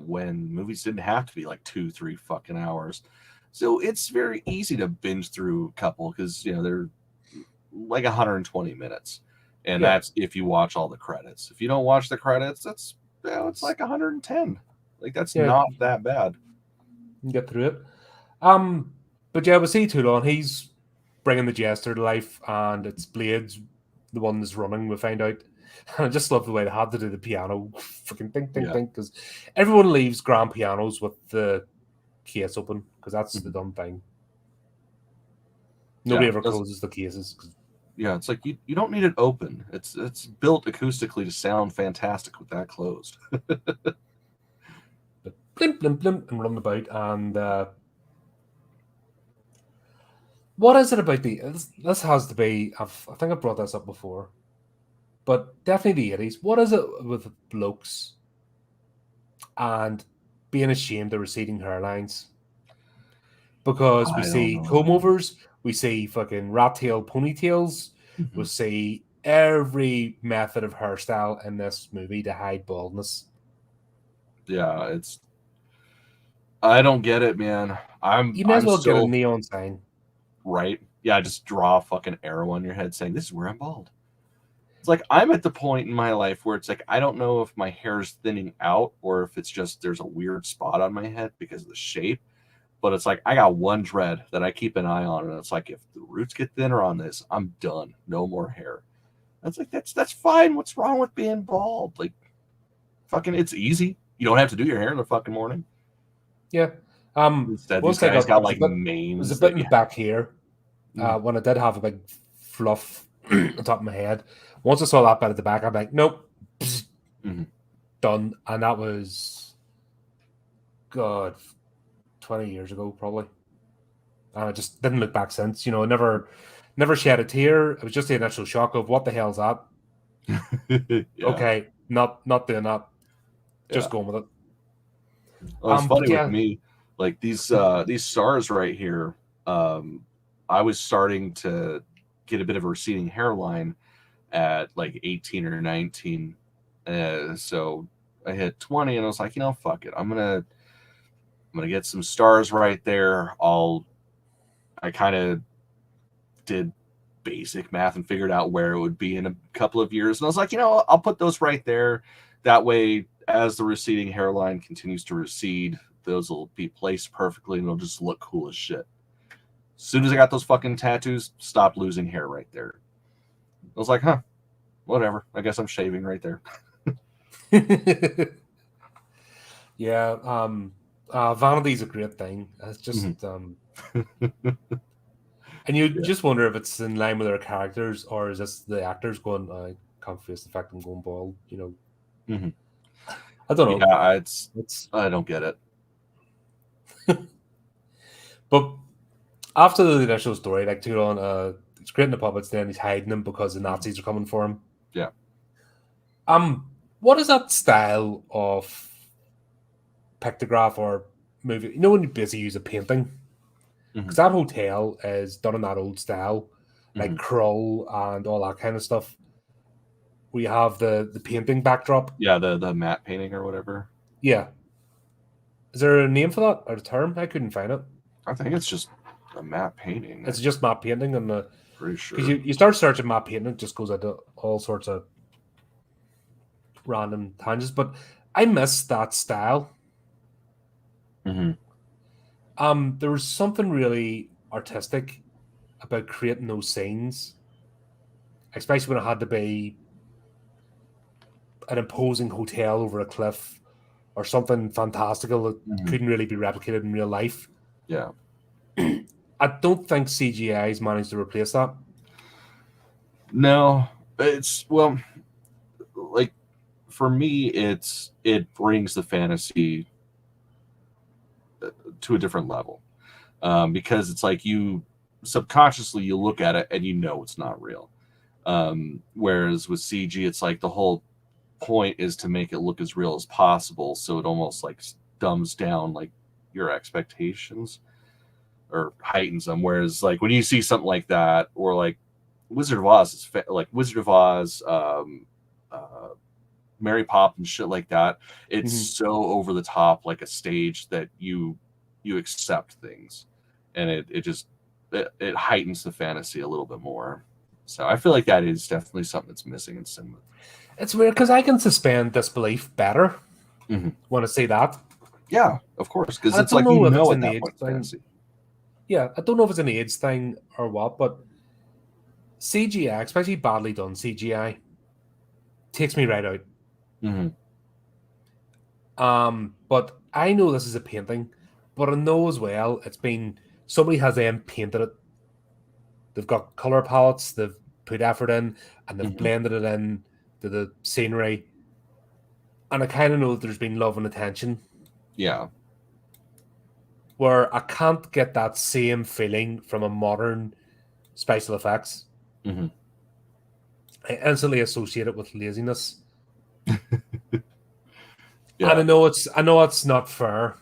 when movies didn't have to be like 2-3 fucking hours, so it's very easy to binge through a couple because they're like 120 minutes, and that's if you watch all the credits. If you don't watch the credits, that's it's like 110. Like that's not that bad. You can get through it. But yeah, we see Toulon. He's bringing the Jester to life, and it's Blades, the one that's running. We find out. And I just love the way they had to do the piano, freaking ding, ding, ding, because everyone leaves grand pianos with the case open because that's the dumb thing. Nobody ever closes the cases. Yeah, it's like you don't need it open. It's built acoustically to sound fantastic with that closed. But blim, blim, blim, and run about. And what is it about this has to be, I think I brought this up before, but definitely the 80s. What is it with blokes and being ashamed of receding hairlines? Because we see comb-overs, we see fucking rat tail ponytails, we see every method of hairstyle in this movie to hide baldness. Yeah, I don't get it, man. You may as well get a neon sign. Right? Yeah, just draw a fucking arrow on your head saying, this is where I'm bald. It's like I'm at the point in my life where it's like I don't know if my hair is thinning out or if it's just there's a weird spot on my head because of the shape. But it's like I got one dread that I keep an eye on, and it's like if the roots get thinner on this, I'm done. No more hair. That's like that's fine. What's wrong with being bald? Like fucking it's easy. You don't have to do your hair in the fucking morning. Yeah. Instead, these guys got like manes. There's a bit in the back here. When I did have a big fluff on top of my head. Once I saw that bit at the back, I'm like, nope. Done. And that was, God, 20 years ago, probably. And I just didn't look back since. Never shed a tear. It was just the initial shock of what the hell's that? Okay, not doing that. Just going with it. Well, it's funny with me. Like these stars right here, I was starting to get a bit of a receding hairline at like 18 or 19. So I hit 20 and I was like, fuck it. I'm gonna get some stars right there. I kind of did basic math and figured out where it would be in a couple of years. And I was like, I'll put those right there. That way, as the receding hairline continues to recede, those will be placed perfectly and it'll just look cool as shit. As soon as I got those fucking tattoos, stopped losing hair right there. I was like, whatever. I guess I'm shaving right there. Yeah. Vanity's a great thing. It's just, and you just wonder if it's in line with their characters or is this the actors going, I can't face the fact I'm going bald, I don't know. Yeah, I don't get it. But after the initial story, like Toulon He's creating the puppets, then he's hiding them because the Nazis are coming for him. Yeah. What is that style of pictograph or movie? You know when you basically use a painting? Because that hotel is done in that old style, like Krull and all that kind of stuff. We have the painting backdrop. Yeah, the matte painting or whatever. Yeah. Is there a name for that or a term? I couldn't find it. I think it's just a matte painting. It's just matte painting, and pretty sure. Because you start searching matte painting, it just goes into all sorts of random tangents. But I miss that style. There was something really artistic about creating those scenes, especially when it had to be an imposing hotel over a cliff or something fantastical that couldn't really be replicated in real life. Yeah. I don't think CGI has managed to replace that. No, it's, well, like, for me, it brings the fantasy to a different level, because it's like you subconsciously you look at it and you know it's not real. Whereas with CG, it's like the whole point is to make it look as real as possible, so it almost like dumbs down like your expectations or heightens them. Whereas like when you see something like that, or like Wizard of Oz, it's like Wizard of Oz, Mary Poppins, shit like that. It's so over the top, like a stage that you accept things, and it just it heightens the fantasy a little bit more. So I feel like that is definitely something that's missing in cinema. It's weird because I can suspend disbelief better when I say that. Yeah, of course, because it's like you know at that point fantasy. Yeah, I don't know if it's an age thing or what, but CGI, especially badly done CGI, takes me right out. But I know this is a painting, but I know as well it's been somebody has then painted it. They've got color palettes, they've put effort in, and they've blended it in to the scenery. And I kind of know that there's been love and attention. Yeah. Where I can't get that same feeling from a modern special effects. I instantly associate it with laziness. Yeah. And I know it's not fair.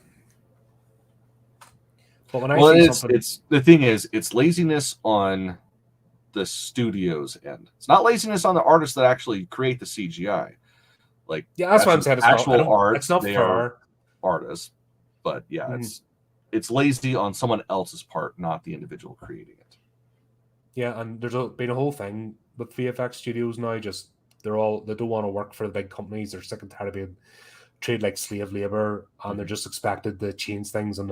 But when I see something, it's the thing is, it's laziness on the studio's end. It's not laziness on the artists that actually create the CGI. Like, yeah, that's what I'm saying. It's not fair. Artists, but yeah, it's lazy on someone else's part, not the individual creating it. Yeah, and there's been a whole thing with VFX studios now. Just they don't want to work for the big companies. They're sick and tired of being treated like slave labor, and they're just expected to change things and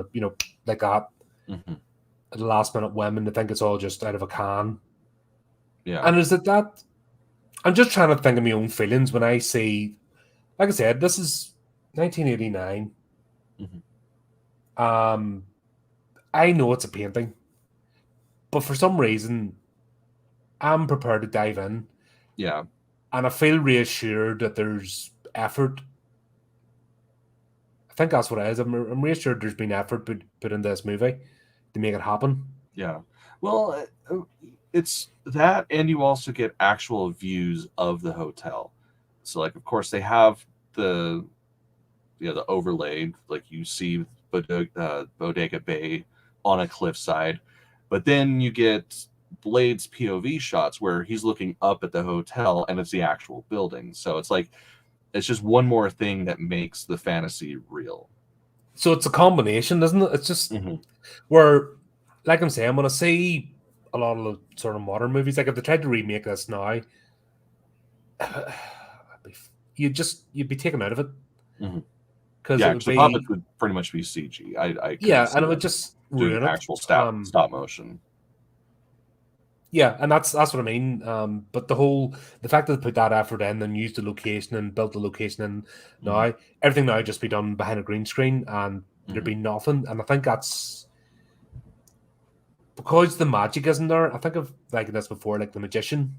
like that. At the last minute women, they think it's all just out of a can. Yeah, and is it that? I'm just trying to think of my own feelings when I see, like I said, this is 1989. I know it's a painting, but for some reason, I'm prepared to dive in. Yeah. And I feel reassured that there's effort. I think that's what it is. I'm reassured there's been effort put into this movie to make it happen. Yeah. Well, it's that, and you also get actual views of the hotel. So, like, of course, they have the overlay, like you see Bodega Bay on a cliffside, but then you get Blade's POV shots where he's looking up at the hotel and it's the actual building. So it's like it's just one more thing that makes the fantasy real. So it's a combination, isn't it? It's just where, like I'm saying, when I see a lot of the sort of modern movies, like if they tried to remake this now, you'd be taken out of it. Because the puppets would pretty much be CG. I and it would just ruin actual stop motion. Yeah, and that's what I mean. But the fact that they put that effort in and used the location and built the location and now everything now just be done behind a green screen and there'd be nothing. And I think that's because the magic isn't there. I think of like this before, like The Magician.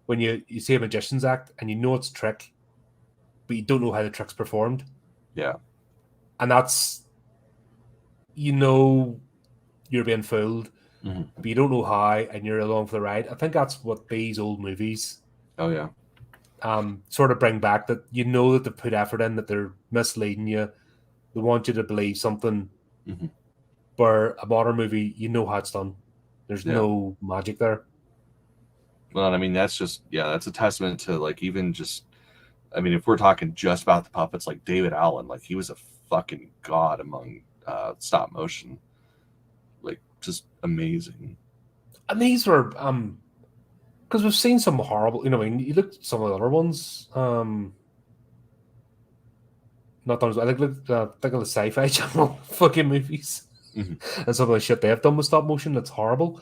When you see a magician's act and you know it's a trick, but you don't know how the trick's performed. Yeah. And that's, you're being fooled. Mhm. but you don't know how, and you're along for the ride. I think that's what these old movies Oh yeah. sort of bring back, that you know that they've put effort in, that they're misleading you, they want you to believe something. Mhm. Where a modern movie, you know how it's done. There's Yeah. no magic there. Well, I mean, that's a testament to like even just. I mean, if we're talking just about the puppets, like David Allen, like he was a fucking god among stop motion, like just amazing. And these were because we've seen some horrible, I mean, you look at some of the other ones, not those, think of the sci-fi channel fucking movies Mhm. and some of the shit they've done with stop motion that's horrible.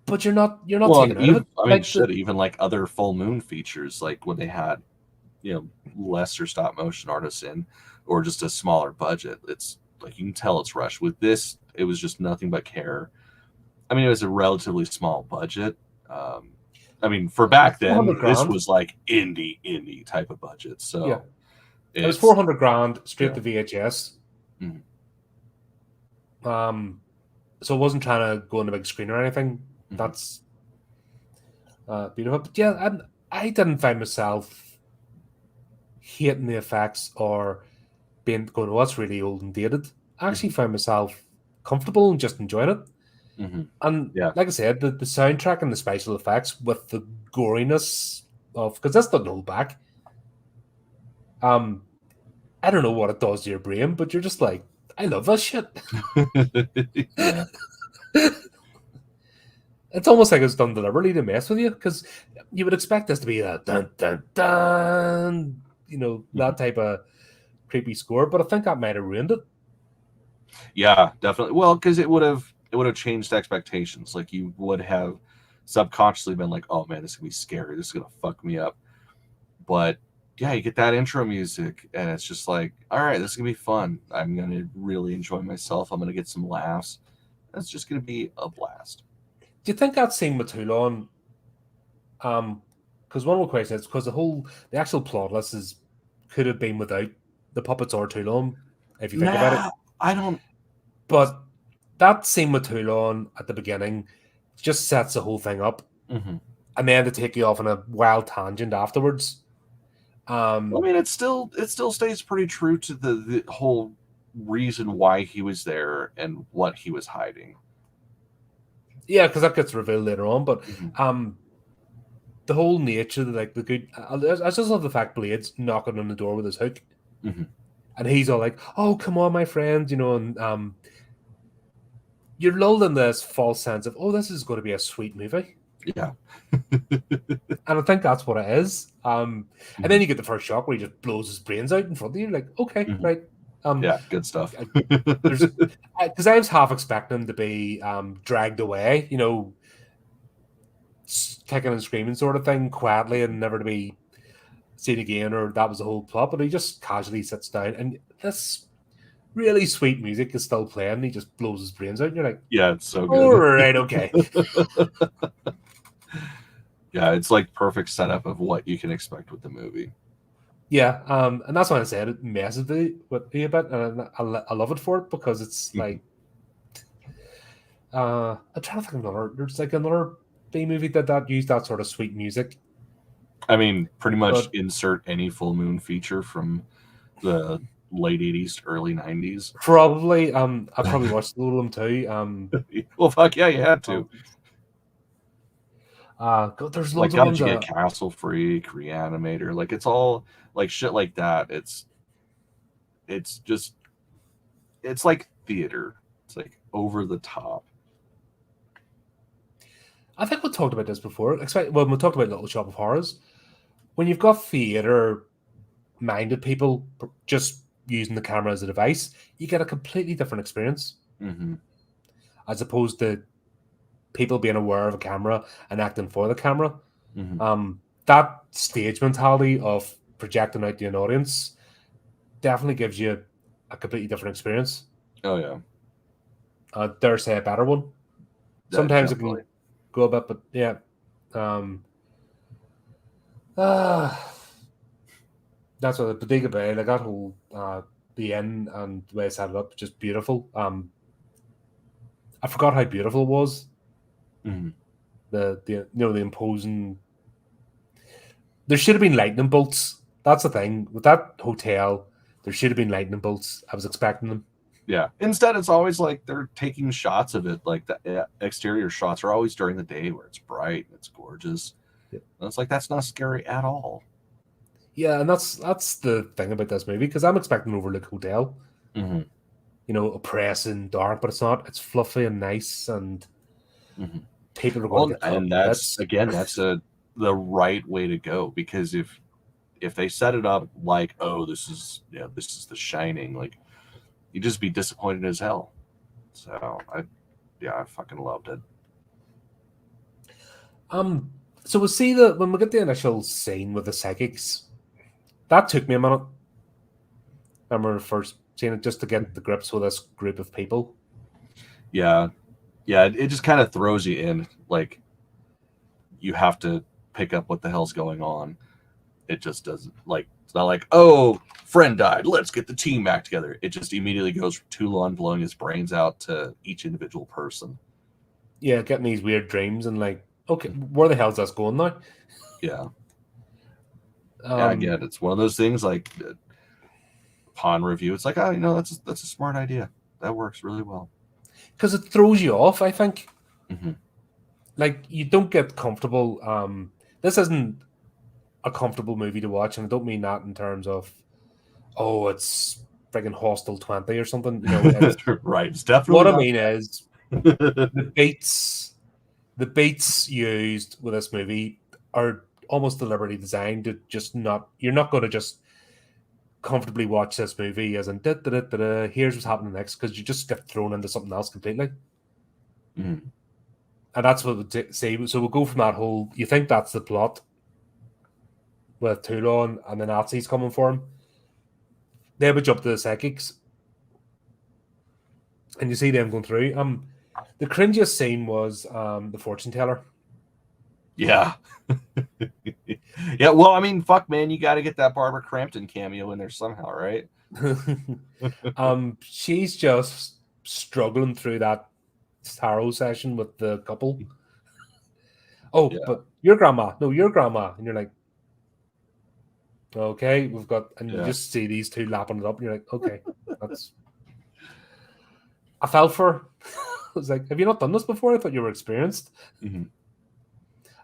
But you're not Well, taken and out of it. even I mean, Like shit, the even like other full moon features, like when they had lesser stop motion artists in, or just a smaller budget. It's like you can tell it's rushed. With this, it was just nothing but care. I mean, it was a relatively small budget. Um, I mean, for back four then, hundred this grand. was like indie type of budget. Yeah. So It was four it's hundred grand straight yeah. to VHS. Mhm. Um so I wasn't trying to go on the big screen or anything. Mhm. That's beautiful. But yeah, I didn't find myself hating the effects or being going, oh, that's really old and dated. I actually Mhm. found myself comfortable and just enjoying it. Mhm. And Yeah. like I said, the soundtrack and the special effects with the goriness of, because that's doesn't hold back. Um, I don't know what it does to your brain, but you're just like, I love this shit. Yeah. It's almost like it's done deliberately to mess with you, because you would expect this to be a dun dun dun, Mhm. that type of creepy score, but I think that might have ruined it. Yeah, definitely. Well, because it would have changed expectations. Like you would have subconsciously been like, "Oh man, this is gonna be scary. This is gonna fuck me up." But yeah, you get that intro music, and it's just like, "All right, this is gonna be fun. I'm gonna really enjoy myself. I'm gonna get some laughs. That's just gonna be a blast." Do you think that scene with Toulon, because one of the questions is because the actual plot list is could have been without the puppets or Toulon, if you think about it. Nah, I don't. But that scene with Toulon at the beginning just sets the whole thing up, Mhm. and then to take you off on a wild tangent afterwards. Well, I Um, mean, it still stays pretty true to the whole reason why he was there and what he was hiding. yeah, because that gets revealed later on. But Mhm. um, the whole nature, like the good, I just love the fact Blade's knocking on the door with his hook, Mhm. and he's all like, "Oh, come on, my friend," and you're lulled in this false sense of, "Oh, this is going to be a sweet movie." Yeah. And I think that's what it is. And then Mhm. you get the first shock where he just blows his brains out in front of you. Like, okay, Mhm. right. Um, Yeah, good stuff. there's because I was half expecting him to be dragged away, kicking and screaming sort of thing, quietly and never to be seen again, or that was the whole plot. But he just casually sits down, and this really sweet music is still playing. And he just blows his brains out, and you're like, Yeah, it's so all good. right, okay. Yeah, it's like perfect setup of what you can expect with the movie. Yeah, and that's why I said it messes with me a bit, and I love it for it because it's Mhm. like I'm trying to think of another. There's like another B movie that used that sort of sweet music, I mean, pretty much but insert any full moon feature from the late 80s to early 90s. probably I probably watched a lot of them too. Well, fuck yeah, you had to. Um God, there's Like, loads of how did ones. you get Castle Freak, Reanimator? Like, it's all like shit like that. It's just it's like theater. It's like over the top. I think we talked about this before. Well, we talked about Little Shop of Horrors. When you've got theater minded people just using the camera as a device, you get a completely different experience Hmm. as opposed to people being aware of a camera and acting for the camera. Hmm. That stage mentality of projecting out to an audience definitely gives you a completely different experience. Oh yeah, Dare say a better one. that Sometimes it definitely. can go a bit, but yeah. Um, ah, that's what the Bodega Bay, like that whole the inn and the way it set it up, just beautiful. I forgot how beautiful it was. Mm-hmm. The the imposing. There should have been lightning bolts. That's the thing with that hotel. There should have been lightning bolts. I was expecting them. Yeah. Instead, it's always like they're taking shots of it. Like the exterior shots are always during the day where it's bright, and it's gorgeous. Yeah. And it's like that's not scary at all. Yeah, and that's the thing about this movie because I'm expecting an Overlook Hotel. Mm-hmm. Oppressing, dark, but it's not. It's fluffy and nice, and people are going to get and that's the right way to go, because if they set it up like, oh, this is The Shining, like you'd just be disappointed as hell. So I fucking loved it. So we'll see that when we get the initial scene with the psychics, that took me a minute. I remember first seeing it just to get the grips with this group of people. Yeah, it just kind of throws you in, like you have to pick up what the hell's going on. It just doesn't, like, it's not like, oh, friend died, let's get the team back together. It just immediately goes from Toulon blowing his brains out to each individual person. Yeah, getting these weird dreams and like, okay, where the hell's this going now? Yeah. Again, it's one of those things like upon review, it's like, oh, that's a smart idea. That works really well. Because it throws you off, I think. Mm-hmm. Like, you don't get comfortable. This isn't a comfortable movie to watch, and I don't mean that in terms of, oh, it's friggin' Hostel 20 or something. Right. It's definitely what I mean is the beats used with this movie are almost deliberately designed to just not. You're not going to just comfortably watch this movie as in here's what's happening next, because you just get thrown into something else completely. Mm-hmm. And that's what we'd say. So we'll go from that whole, you think that's the plot with Toulon and the Nazis coming for him. Then we jump to the psychics. And you see them going through. The cringiest scene was the fortune teller. Yeah. Yeah, well, I mean, fuck, man, you got to get that Barbara Crampton cameo in there somehow, right? She's just struggling through that tarot session with the couple. Oh, yeah. But your grandma. No, your grandma. And you're like, okay, we've got, and you just see these two lapping it up, and you're like, okay, that's. I fell for. I was like, have you not done this before? I thought you were experienced. Mm-hmm.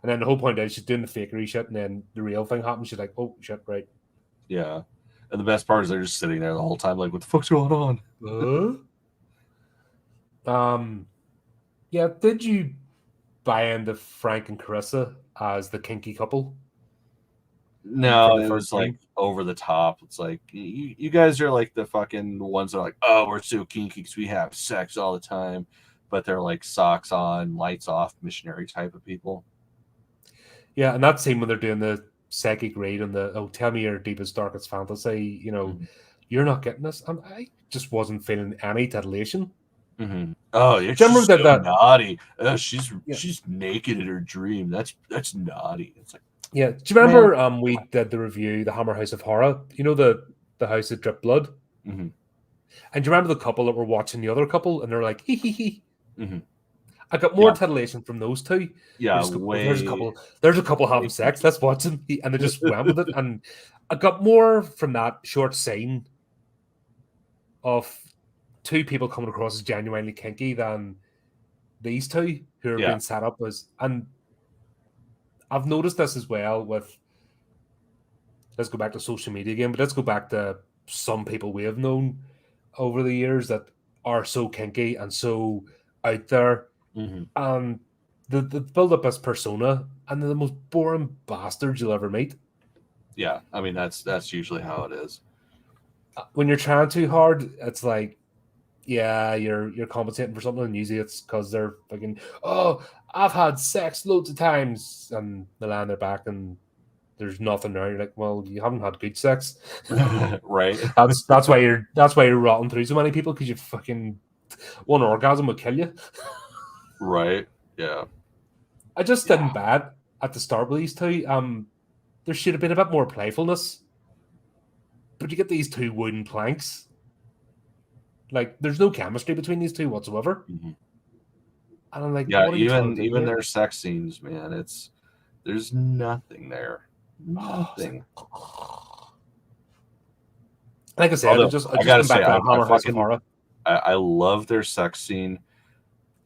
And then the whole point is she's doing the fakery shit, and then the real thing happens. She's like, oh shit, right. Yeah. And the best part is they're just sitting there the whole time, like, what the fuck's going on? Yeah, did you buy into Frank and Carissa as the kinky couple? No, it was like over the top. It's like, you guys are like the fucking ones that are like, oh, we're so kinky because we have sex all the time, but they're like socks on, lights off, missionary type of people. Yeah, and that scene when they're doing the psychic read and the, oh, tell me your deepest, darkest fantasy, you're not getting this. I just wasn't feeling any titillation. Mm-hmm. Oh, yeah, she's so naughty. Oh, she's naked in her dream. That's naughty. It's like, yeah. Do you remember we did the review, the Hammer House of Horror? You know, the house that dripped blood? Mm-hmm. And do you remember the couple that were watching the other couple and they're like, hee hee hee? Mm-hmm. I got more titillation from those two. Yeah, there's a couple having sex. Let's watch them, and they just went with it. And I got more from that short scene of two people coming across as genuinely kinky than these two who are being set up as. And I've noticed this as well with. Let's go back to social media again, but let's go back to some people we have known over the years that are so kinky and so out there. Mm-hmm. And the build up as persona, and they're the most boring bastards you'll ever meet. Yeah, I mean that's usually how it is. When you're trying too hard, it's like, yeah, you're compensating for something, and usually it's because they're fucking, oh, I've had sex loads of times, and they land their back and there's nothing there. You're like, well, you haven't had good sex, right? That's why you're rotting through so many people, because you fucking one orgasm would kill you. Right. Yeah. I just didn't bad at the start with these two. There should have been a bit more playfulness. But you get these two wooden planks. Like, there's no chemistry between these two whatsoever. Mm-hmm. And I'm like, Yeah, what are you trying to do even here? their sex scenes, man, there's nothing there. Oh, it's Nothing. like I said, Although I I just gotta come say, back to that Hammer House of Horror. I love their sex scene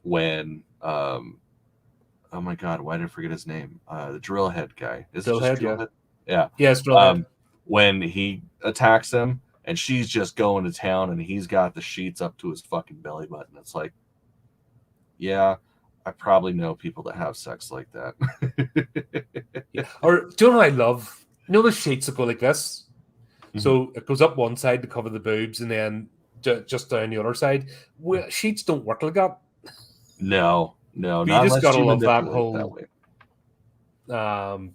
when oh my god, why did I forget his name? The drill head guy. Is it just Drillhead, drill yeah. head? Yeah. Yeah, it's Drillhead. When he attacks them and she's just going to town and he's got the sheets up to his fucking belly button. It's like, yeah, I probably know people that have sex like that. Yeah. Or do you know what I love? You know the sheets that go like this? So it goes up one side to cover the boobs and then just down the other side. Well, sheets don't work like that. No, But you not just unless gotta you love that manipulate that whole way.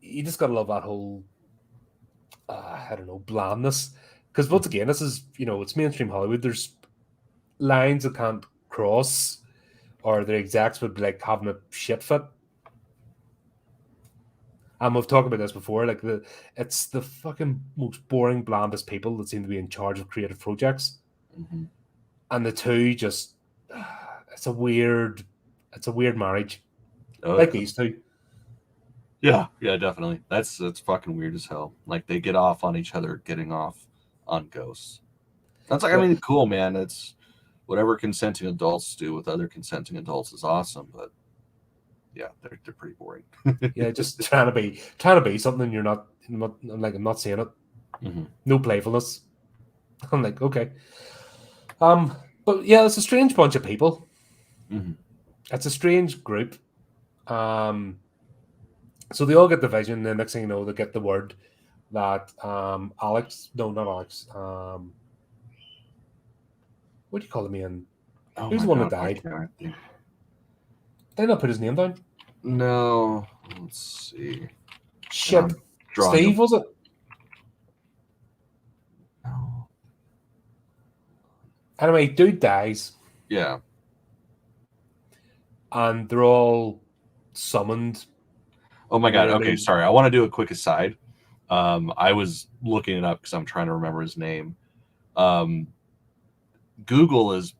you just gotta love that whole I don't know, blandness. Because once again, this is, it's mainstream Hollywood. There's lines that can't cross, or the execs would be like having a shit fit. And we've talked about this before. Like it's the fucking most boring, blandest people that seem to be in charge of creative projects, and the two just it's a weird marriage. Oh, Like yeah. these two. Yeah, definitely. That's fucking weird as hell. Like they get off on each other, getting off on ghosts. That's like, I Yeah, mean, cool, man. It's whatever consenting adults do with other consenting adults is awesome, but yeah, they're pretty boring. yeah, just trying to be something you're not. I'm not saying it. No playfulness. I'm like, okay. But yeah, it's a strange bunch of people. It's a strange group. So they all get the vision, and the next thing you know, they get the word that Alex, no, not Alex. What do you call him again? Oh Who's my the one that god, why died? can't I think? Did I not put his name down? No, let's see. Shit. Drawing Steve, was it? No. Anyway, dude dies, Yeah. and they're all summoned. Oh my god. Okay, Literally. sorry. I want to do a quick aside. I was looking it up because I'm trying to remember his name. Google is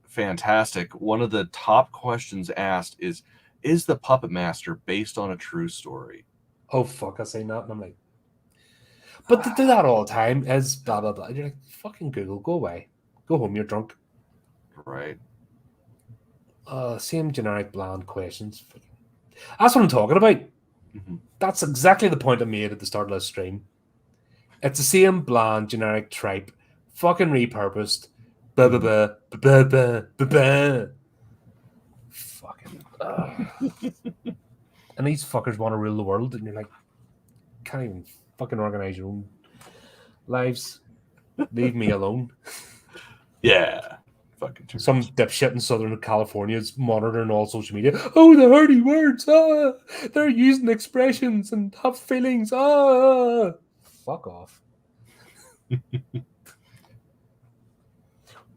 fantastic. One of the top questions asked is the Puppet Master based on a true story? Oh fuck! I say that, and I'm like, but they do that all the time. Is blah blah blah. You're like, fucking Google, go away, go home. You're drunk. Right. Same generic bland questions. That's what I'm talking about. That's exactly the point I made at the start of this stream. It's the same bland, generic tripe, fucking repurposed. Blah blah blah blah blah blah blah. Fucking. And these fuckers want to rule the world, and you're like, can't even fucking organize your own lives. Leave me alone. Yeah. Fucking true. Some dipshit in Southern California is monitoring all social media. Oh, the dirty words. They're using expressions and have feelings. Fuck off.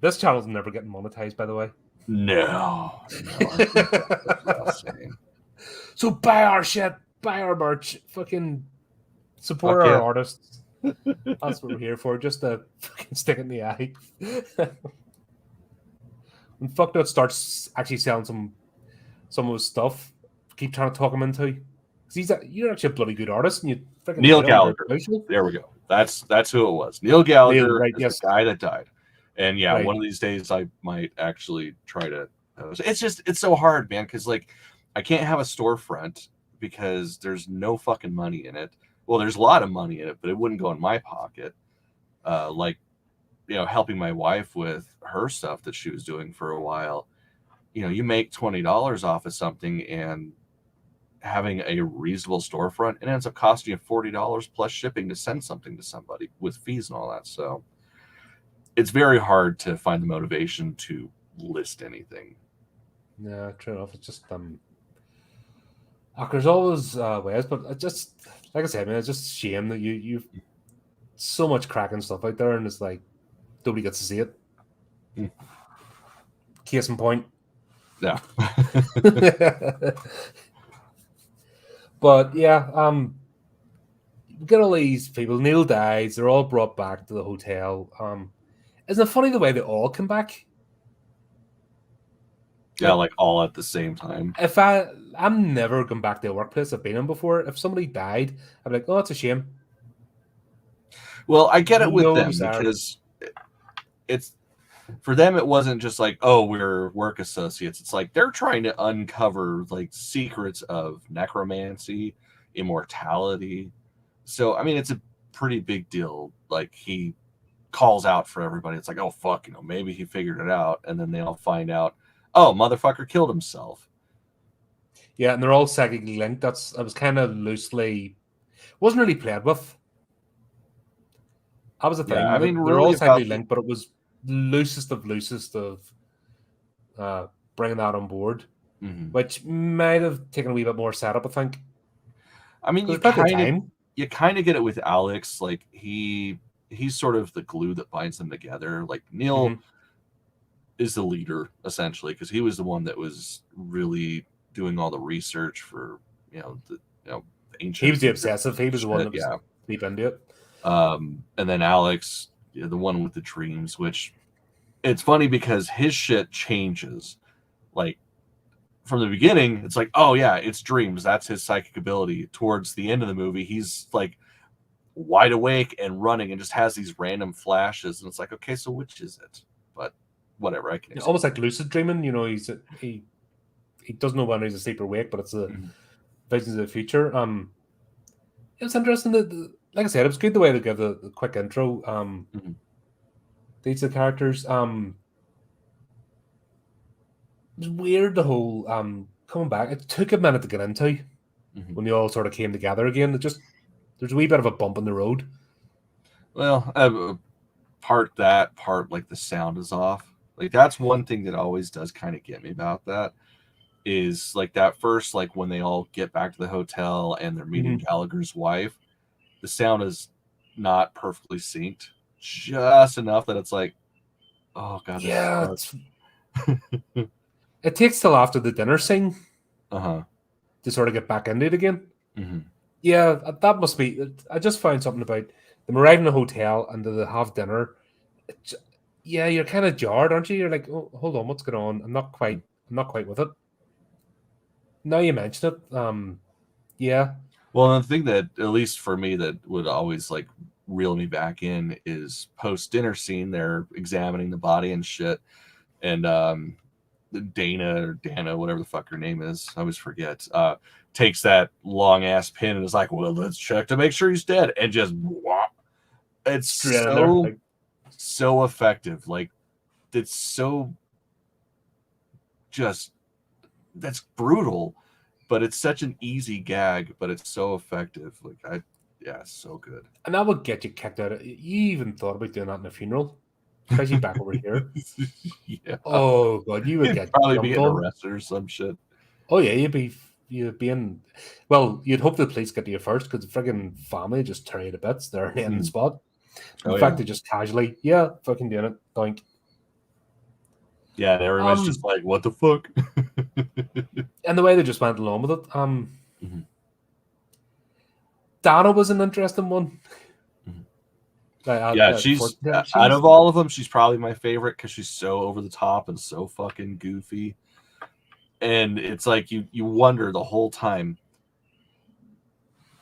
This channel's never getting monetized, by the way. No. So buy our shit, buy our merch, fucking support our artists. That's what we're here for, just to fucking stick it in the eye. When Fucknut starts actually selling some of his stuff, keep trying to talk him into. Because you're actually a bloody good artist, and you fucking Neil Gallagher. There we go. That's who it was. Neil Gallagher is the guy that died. And yeah, one of these days I might actually try to. It's so hard, man, because like I can't have a storefront because there's no fucking money in it. Well, there's a lot of money in it, but it wouldn't go in my pocket. Like, helping my wife with her stuff that she was doing for a while. You make $20 off of something, and having a reasonable storefront, it ends up costing you $40 plus shipping to send something to somebody with fees and all that. So it's very hard to find the motivation to list anything. Yeah, true enough. It's just there's always ways, but it just, like I said, man, it's just a shame that you've so much cracking stuff out there, and it's like nobody gets to see it. Case in point. Yeah. But yeah, we get all these people. Neil dies. They're all brought back to the hotel. Isn't it funny the way they all come back? Yeah, Like like all at the same time. if I'm never going back to a workplace I've been in before. If somebody died, I'd be like, oh, it's a shame. Well, I get it with No them desire. because it's for them. It wasn't just like, oh, we're work associates. It's like they're trying to uncover like secrets of necromancy, immortality. So I mean, it's a pretty big deal. Like he calls out for everybody. It's like, oh fuck, maybe he figured it out, and then they all find out, oh, motherfucker killed himself. Yeah, and they're all psychically linked. I was kind of loosely wasn't really played with. That was the Yeah, thing. I mean, They're all really psychically about the. linked, but it was loosest of uh, bringing that on board, Mhm. which might have taken a wee bit more setup, I think, I mean, because there's plenty of time. you kind of get it with Alex. Like he's sort of the glue that binds them together. Like Neil Hmm. is the leader essentially because he was the one that was really doing all the research for the He ancient was the Egypt obsessive. He was the one shit. that was Yeah. deep into it. And then Alex, the one with the dreams, which it's funny because his shit changes. Like from the beginning, it's like, oh yeah, it's dreams. That's his psychic ability. Towards the end of the movie, he's like wide awake and running and just has these random flashes. And it's like, okay, so which is it? But whatever, I can Yeah, accept. almost like lucid dreaming. He doesn't know when he's asleep or awake, but it's the Mhm. visions of the future. It was interesting that, like I said, it was good the way they give the quick intro. Mhm. To each of the characters. It was weird the whole coming back. It took a minute to get into Mhm. when they all sort of came together again. There's a wee bit of a bump in the road. Well, part like the sound is off. Like that's one thing that always does kind of get me about that is like that first like when they all get back to the hotel and they're meeting Hmm. Gallagher's wife, the sound is not perfectly synced, just enough that it's like, oh god, this Yeah, sucks. it takes till after the dinner scene Uh-huh. to sort of get back into it again. Hmm. Yeah, that must be. I just found something about them arriving in a hotel and they have dinner. It j- yeah, you're kind of jarred, aren't you? You're like, oh, hold on, what's going on? I'm not quite with it. Now you mention it, yeah. Well, the thing that at least for me that would always like reel me back in is post dinner scene. They're examining the body and shit, and Dana or Dana, whatever the fuck her name is, I always forget, takes that long ass pin and is like, well, let's check to make sure he's dead, and just whop. It's Straight in there, like so effective. Like it's so just that's brutal, but it's such an easy gag, but it's so effective. Like yeah, it's so good. and that would get you kicked out. You even thought about doing that in a funeral, especially back over here. Yeah, Oh god, you would he'd get probably be jumped getting on. arrested or some shit. Oh yeah, you'd be in. Well, you'd hope the police get to you first because the friggin' family just tear you to bits. They're in the Mhm. spot. In Oh fact, yeah, they just casually, yeah, fucking doing it. Think. yeah, and everyone's just Um, like, what the fuck. and the way they just went along with it. Mhm. Dana was an interesting one. Mhm. Yeah, For she's out she's of all of them, she's probably my favorite because she's so over the top and so fucking goofy. And it's like you wonder the whole time,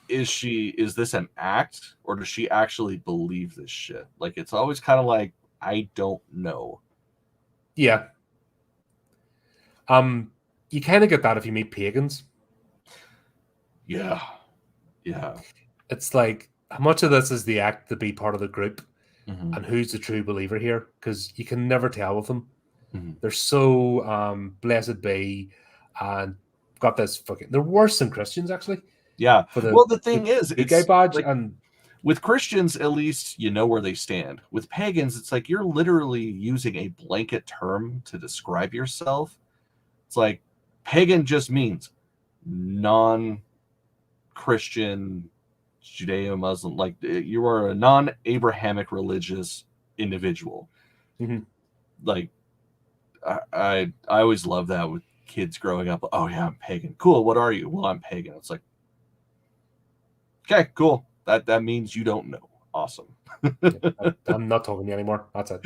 is this an act or does she actually believe this shit? Like it's always kind of like I don't know. yeah. Um, you kind of get that if you meet pagans. Yeah, yeah. It's like how much of this is the act to be part of the group, Hmm. and who's the true believer here? Because you can never tell with them. Hmm. They're so blessed be, and got this fucking. They're worse than Christians actually Yeah. for Well, the the thing is, good guy it's badge, like and with Christians, at least you know where they stand. With pagans, it's like you're literally using a blanket term to describe yourself. It's like pagan just means non Christian, Judeo Muslim, like you are a non Abrahamic religious individual. mhm. Like I always love that with kids growing up. Oh yeah, I'm pagan. Cool. What are you? Well, I'm pagan. It's like, okay, cool. That means you don't know. awesome. I'm not talking to you anymore. That's it.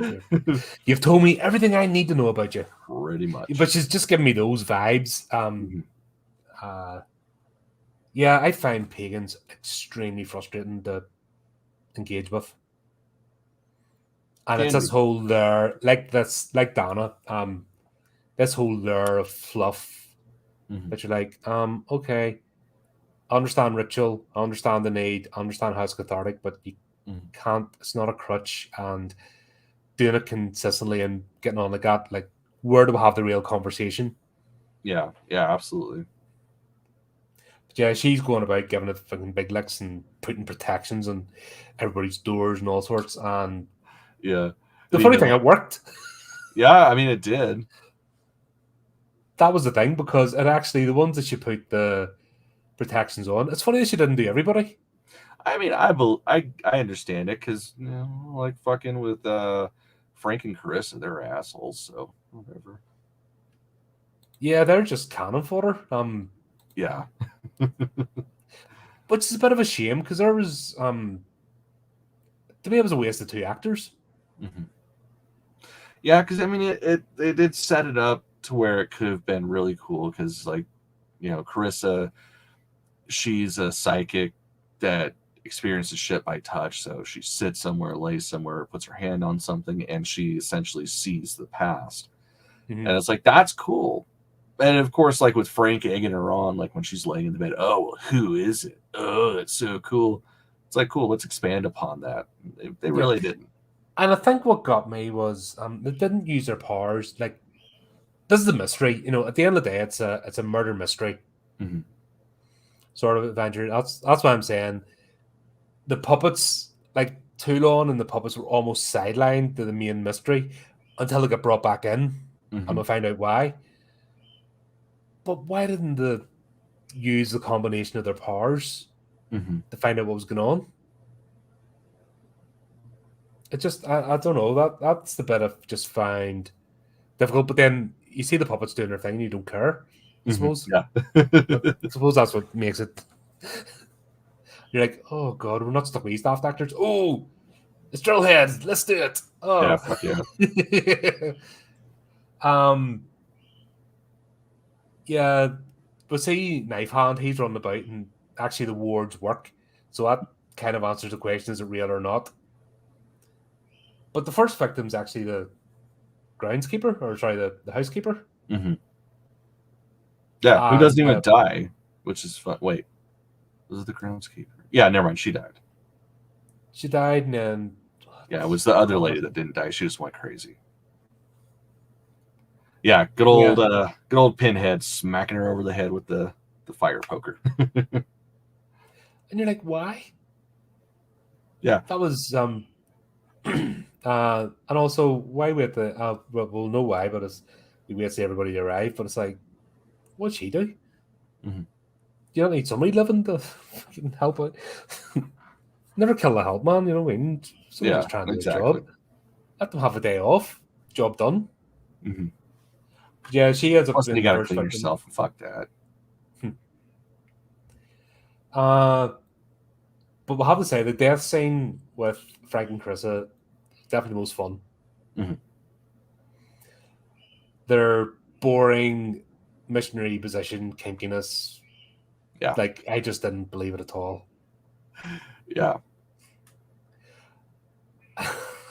You've told me everything I need to know about you. Pretty much. But she's just giving me those vibes. Yeah, I find pagans extremely frustrating to engage with. And it's this whole lure, like Dana, this whole lure of fluff that you're like, okay, I understand ritual, I understand the need, I understand how it's cathartic, but you can't, it's not a crutch, and doing it consistently and getting on like that, like, where do we have the real conversation? Yeah, absolutely. But yeah, she's going about giving it fucking big licks and putting protections on everybody's doors and all sorts, and yeah. the funny thing, it worked. Yeah, I mean, it did. That was the thing, because it actually, the ones that she put the protections on, it's funny that she didn't do everybody. I mean, I understand it, because, you know, like fucking with Frank and Carissa, they're assholes, so whatever. Yeah, they're just cannon fodder. Yeah. Which is a bit of a shame, because there was to me, it was a waste of 2 actors. Yeah, because I mean, it did set it up to where it could have been really cool, because, like, you know, Carissa, she's a psychic that experiences shit by touch. So she sits somewhere, lays somewhere, puts her hand on something, and she essentially sees the past. And it's like, that's cool. And of course, like with Frank egging her on, like when she's laying in the bed, oh, who is it? Oh, that's so cool. It's like, cool, let's expand upon that. They really didn't. And I think what got me was they didn't use their powers. Like, this is a mystery. You know, at the end of the day, it's a murder mystery sort of adventure. That's why I'm saying the puppets, like Toulon and the puppets, were almost sidelined to the main mystery until they got brought back in, and we'll find out why. But why didn't they use the combination of their powers to find out what was going on? It just, I don't know. That's the bit I've just find difficult. But then you see the puppets doing their thing, and you don't care. I suppose. Yeah. I suppose that's what makes it. You're like, oh god, we're not stuck with these daft actors. Oh, it's Drillhead. Let's do it. Oh, yeah, fuck yeah. Yeah, but see, Knife Hand, he's running about, and actually the wards work, so that kind of answers the question: is it real or not? But the first victim's actually the groundskeeper, or sorry, the housekeeper. Yeah, who doesn't even die, which is fun. Wait, was it the groundskeeper? Yeah, never mind. She died. She died, and then yeah, it was the other lady that didn't die. She just went crazy. Yeah, good old Pinhead smacking her over the head with the fire poker. And you're like, why? Yeah, that was and also why we have to. We'll know why, but we wait to see everybody arrive. But it's like, what'd she do? You don't need somebody living to fucking help out. Never kill the help man, you know what I mean? Somebody's trying to do a job. Let them have a day off. Job done. Yeah, she ends up. Plus, you gotta clean yourself and fuck that. But we'll have to say the death scene with Frank and Carissa is definitely the most fun. Their boring missionary position, kinkiness. Yeah. Like, I just didn't believe it at all. Yeah.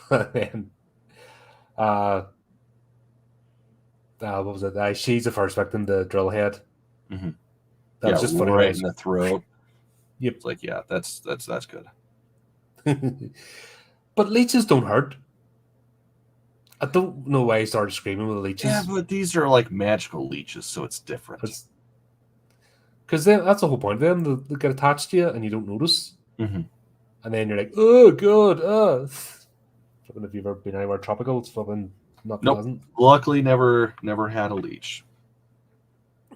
And, what was it? She's the first victim, the drill head. That was just funny. Right in the throat. Yep. It's like, yeah, that's good. But leeches don't hurt. I don't know why he started screaming with the leeches. Yeah, but these are like magical leeches, so it's different. Because that's the whole point. Then they get attached to you and you don't notice. And then you're like, oh, God. If you've ever been anywhere tropical, it's fucking not pleasant. Luckily, never had a leech.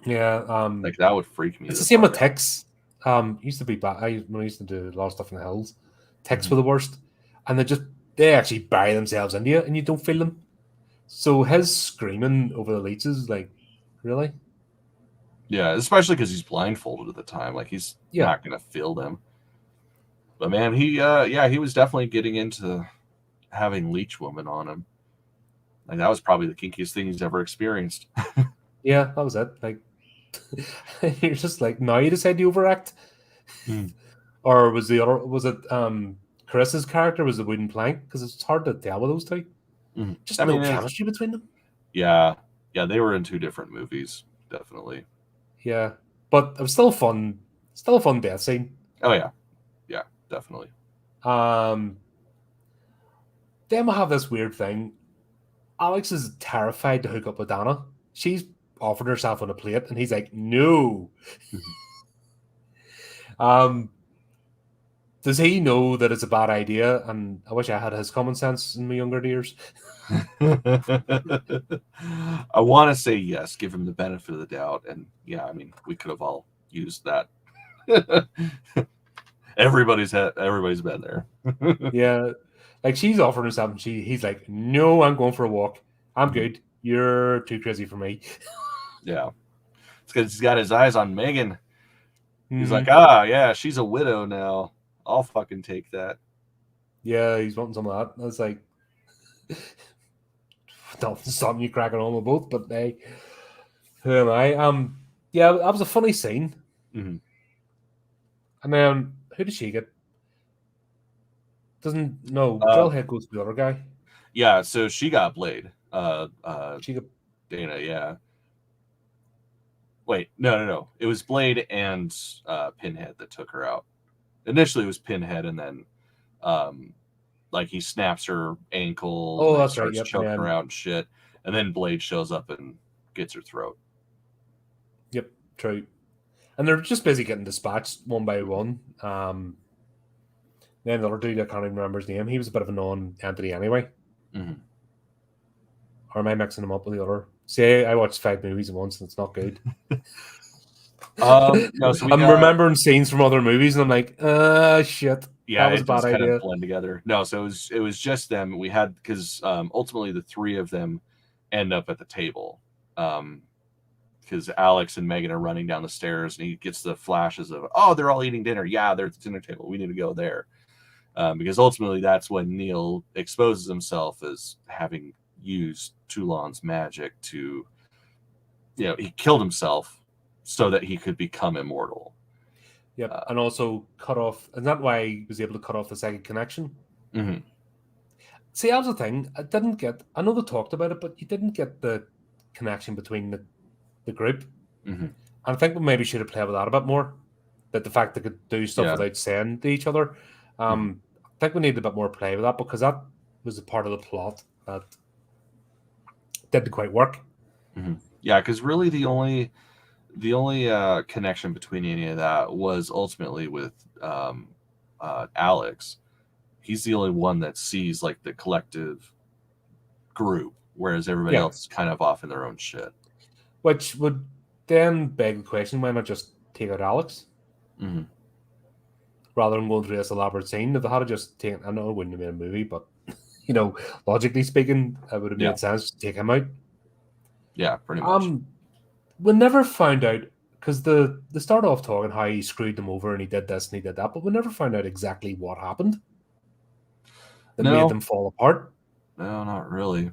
Yeah. Like, that would freak me. It's the same with ticks. Used to be bad. When I used to do a lot of stuff in the hills, ticks were the worst. And they actually bury themselves into you and you don't feel them. So his screaming over the leeches, like, really? Yeah, especially because he's blindfolded at the time. Like, he's not going to feel them. But man, he was definitely getting into having leech woman on him. Like that was probably the kinkiest thing he's ever experienced. Yeah, that was it. Like, you're just like, now you decide to overact, or was it Chris's character was the wooden plank? Because it's hard to tell with those two. Just I no mean, chemistry between them. yeah, they were in two different movies, definitely. Yeah, but it was still fun. Still a fun death scene. Oh yeah, definitely. Then we have this weird thing. Alex is terrified to hook up with Dana. She's offered herself on a plate, and he's like, "No." Does he know that it's a bad idea? And I wish I had his common sense in my younger years. I want to say yes, give him the benefit of the doubt, and yeah, I mean, we could have all used that. Everybody's been there. Yeah, like she's offering herself, and he's like, "No, I'm going for a walk. I'm good. You're too crazy for me." Yeah, it's because he's got his eyes on Megan. He's like, yeah, she's a widow now. I'll fucking take that. Yeah, he's wanting some of that. It's like, not something you cracking on with both, but hey, who am I? Yeah, that was a funny scene. Mm-hmm. And then who did she get? Drillhead goes to the other guy. Yeah, so she got Blade. She got Dana, yeah. Wait, no. It was Blade and Pinhead that took her out. Initially, it was Pinhead, and then, like he snaps her ankle. Oh, that's starts right. Yep, choking her out and shit. And then Blade shows up and gets her throat. Yep, true. And they're just busy getting dispatched one by one. Then the other dude, I can't even remember his name. He was a bit of a known entity anyway. Mm-hmm. Or am I mixing him up with the other? See, I watched 5 movies at once, and it's not good. No, so I'm remembering scenes from other movies, and I'm like, shit. Yeah, that was a bad idea. Kind of blend together. No, so it was just them. We had because ultimately the three of them end up at the table. Because Alex and Megan are running down the stairs, and he gets the flashes of, oh, they're all eating dinner. Yeah, they're at the dinner table. We need to go there. Because ultimately that's when Neil exposes himself as having used Toulon's magic to, he killed himself so that he could become immortal. Yep, and also cut off, and that's why he was able to cut off the second connection. Mm-hmm. See, that was the thing. I know they talked about it, but you didn't get the connection between the group. Mm-hmm. And I think we maybe should have played with that a bit more. That the fact they could do stuff without saying to each other. I think we need a bit more play with that, because that was a part of the plot that didn't quite work. Mm-hmm. Yeah, because really the only connection between any of that was ultimately with Alex. He's the only one that sees like the collective group, whereas everybody else is kind of off in their own shit. Which would then beg the question, why not just take out Alex? Mm-hmm. Rather than going through this elaborate scene. If they had just taken, I know it wouldn't have made a movie, but logically speaking, it would have made sense to take him out. Yeah, pretty much. We never found out, because they started off talking how he screwed them over and he did this and he did that, but we never found out exactly what happened that made them fall apart. No, not really.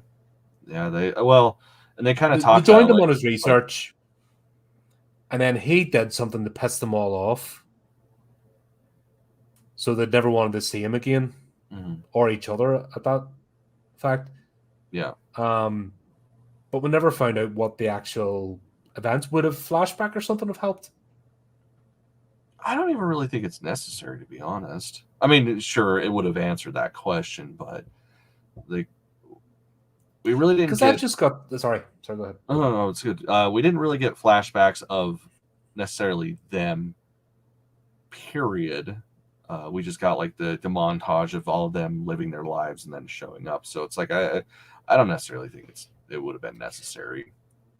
Yeah, and they kind of talked. They joined him on his research, and then he did something to piss them all off, so they never wanted to see him again or each other at that fact. Yeah. But we never found out what the actual events would have. Flashback or something have helped. I don't even really think it's necessary, to be honest. I mean, sure, it would have answered that question, but we really didn't. Because I've just got. Sorry, go ahead. No, it's good. We didn't really get flashbacks of necessarily them. Period. We just got like the montage of all of them living their lives and then showing up. So it's like I don't necessarily think it would have been necessary.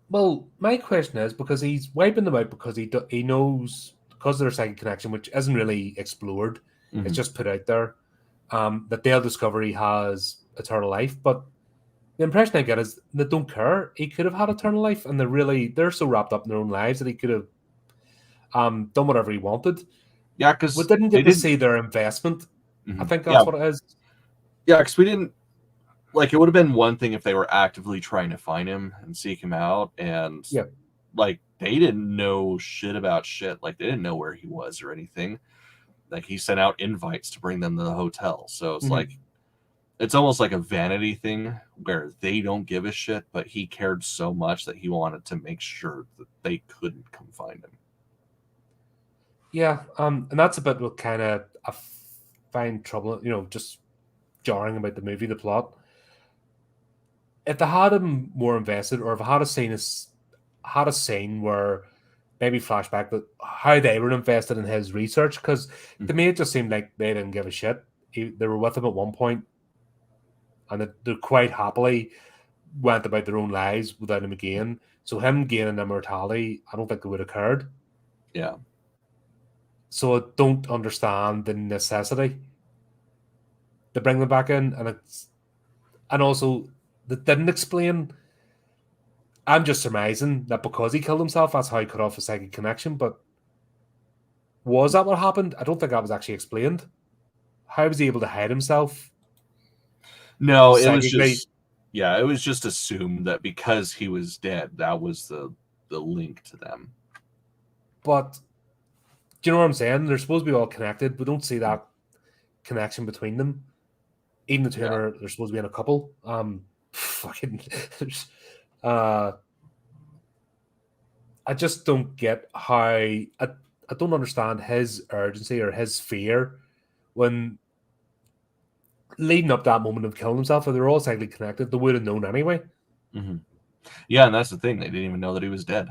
Well, my question is, because he's wiping them out because he knows, because of their psychic connection, which isn't really explored, it's just put out there, that they'll discover he has eternal life. But the impression I get is they don't care. He could have had eternal life, and they're so wrapped up in their own lives that he could have done whatever he wanted. Yeah, because we didn't get to see their investment. I think that's what it is. Yeah, because we didn't like. It would have been one thing if they were actively trying to find him and seek him out, and like they didn't know shit about shit. Like they didn't know where he was or anything. Like he sent out invites to bring them to the hotel, so it's like it's almost like a vanity thing where they don't give a shit, but he cared so much that he wanted to make sure that they couldn't come find him. Yeah, and that's a bit what kind of I find trouble, just jarring about the movie, the plot. If they had him more invested, or if I had a scene where maybe flashback that how they were invested in his research, because to me it just seemed like they didn't give a shit. They were with him at one point, and they quite happily went about their own lives without him again. So him gaining immortality, I don't think it would have occurred. Yeah. So I don't understand the necessity to bring them back in, and also they didn't explain. I'm just surmising that because he killed himself, that's how he cut off a psychic connection. But was that what happened? I don't think that was actually explained. How was he able to hide himself? No, it was just assumed that because he was dead, that was the link to them. But do you know what I'm saying? They're supposed to be all connected. We don't see that connection between them. Even the two are they're supposed to be in a couple. I just don't get how I don't understand his urgency or his fear when leading up that moment of killing himself. If they're all cyclically connected, they would have known anyway. Yeah, and that's the thing. They didn't even know that he was dead.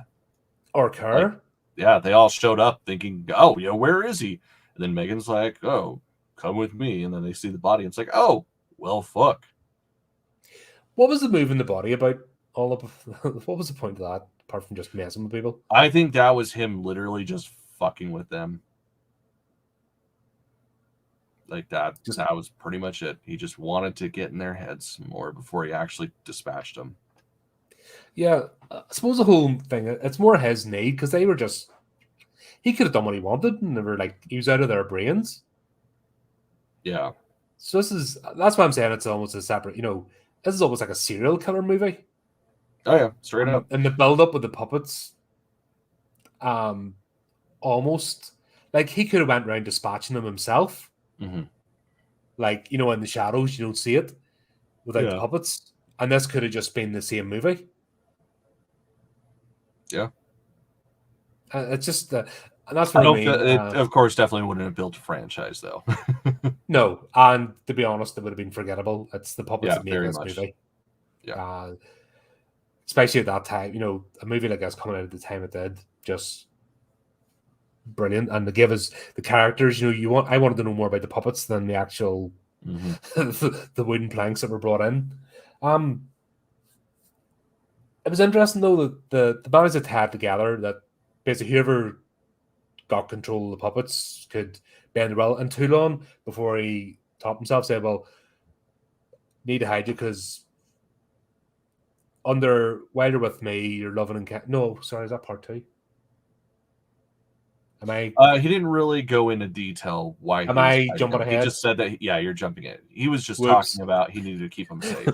Or care. Like, they all showed up thinking, oh, where is he? And then Megan's like, oh, come with me. And then they see the body. And it's like, oh, well, fuck. What was the moving the body about? What was the point of that, apart from just messing with people? I think that was him literally just fucking with them. Like that was pretty much it. He just wanted to get in their heads more before he actually dispatched them. Yeah, I suppose the whole thing, it's more his need, because they were just, he could have done what he wanted, and they were like, he was out of their brains. Yeah. So that's why I'm saying it's almost a separate, this is almost like a serial killer movie. Oh yeah, straight up. And the build up with the puppets, almost like he could have went around dispatching them himself. Like, in the shadows, you don't see it without the puppets. And this could have just been the same movie. Yeah. It's just, and that's what I mean. It, of course, definitely wouldn't have built a franchise, though. No, and to be honest, it would have been forgettable. It's the puppets that made this movie. Yeah. Especially at that time, a movie like this coming out at the time it did, just brilliant. And to give us the characters, I wanted to know more about the puppets than the actual the wooden planks that were brought in. It was interesting though that the bodies that tied together, that basically whoever got control of the puppets could bend the will, and too long before he topped himself, said, well, need to hide you because while you're with me, you're loving and no, sorry, is that part 2? Am I? He didn't really go into detail why. Am I jumping ahead? He just said that. Yeah, you're jumping it. He was just talking about he needed to keep him safe.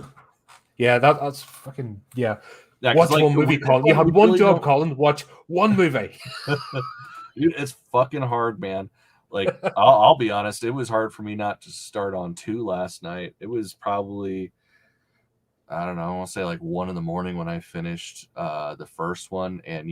Yeah, that's fucking watch one movie, Colin. You had one job, Colin. Watch one movie. Dude, it's fucking hard, man. Like I'll be honest, it was hard for me not to start on 2 last night. It was probably, I don't know, I want to say like 1 a.m. when I finished the first one, and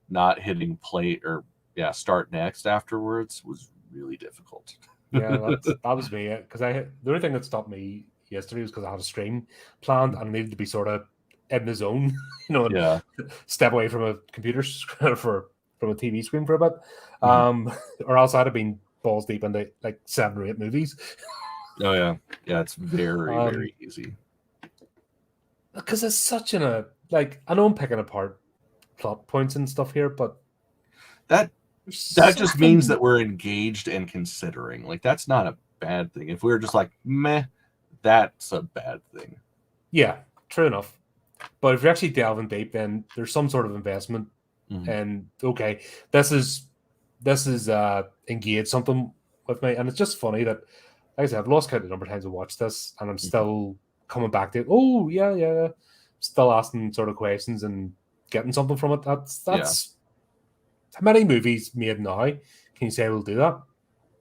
not hitting play or start next afterwards was really difficult. Yeah, that was me. Because the only thing that stopped me yesterday was because I had a stream planned and I needed to be sort of in the zone, and step away from a computer from a TV screen for a bit, or else I'd have been balls deep into like 7 or 8 movies. Oh yeah, it's very very easy. Because it's such I know I'm picking apart plot points and stuff here, but that just means that we're engaged and considering. Like that's not a bad thing. If we were just like meh, that's a bad thing. Yeah, true enough. But if you're actually delving deep, then there's some sort of investment. And okay, this is this is engaged something with me, and it's just funny that, like I said, I've lost count of the number of times I watched this, and I'm still coming back to it. Oh yeah, still asking sort of questions and getting something from it. That's how many movies made now can you say will do that?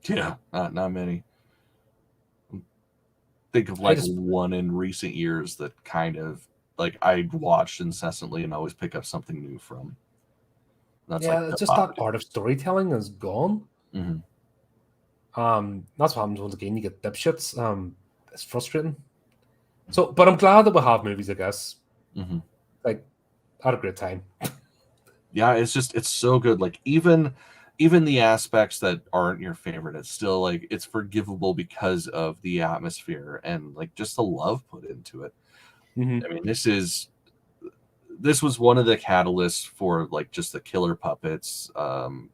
Yeah, not many. Think of I like just one in recent years that kind of like I watched incessantly and always pick up something new from. That's like yeah, it's The just that Babadook. art of storytelling is gone. Mm-hmm. That's what happens once again. You get dipshits. It's frustrating. So, but I'm glad that we have movies. I guess Mm-hmm. like I had a great time. Yeah, it's so good. Like even the aspects that aren't your favorite, it's still like it's forgivable because of the atmosphere and like just the love put into it. Mm-hmm. I mean, this was one of the catalysts for like just the killer puppets,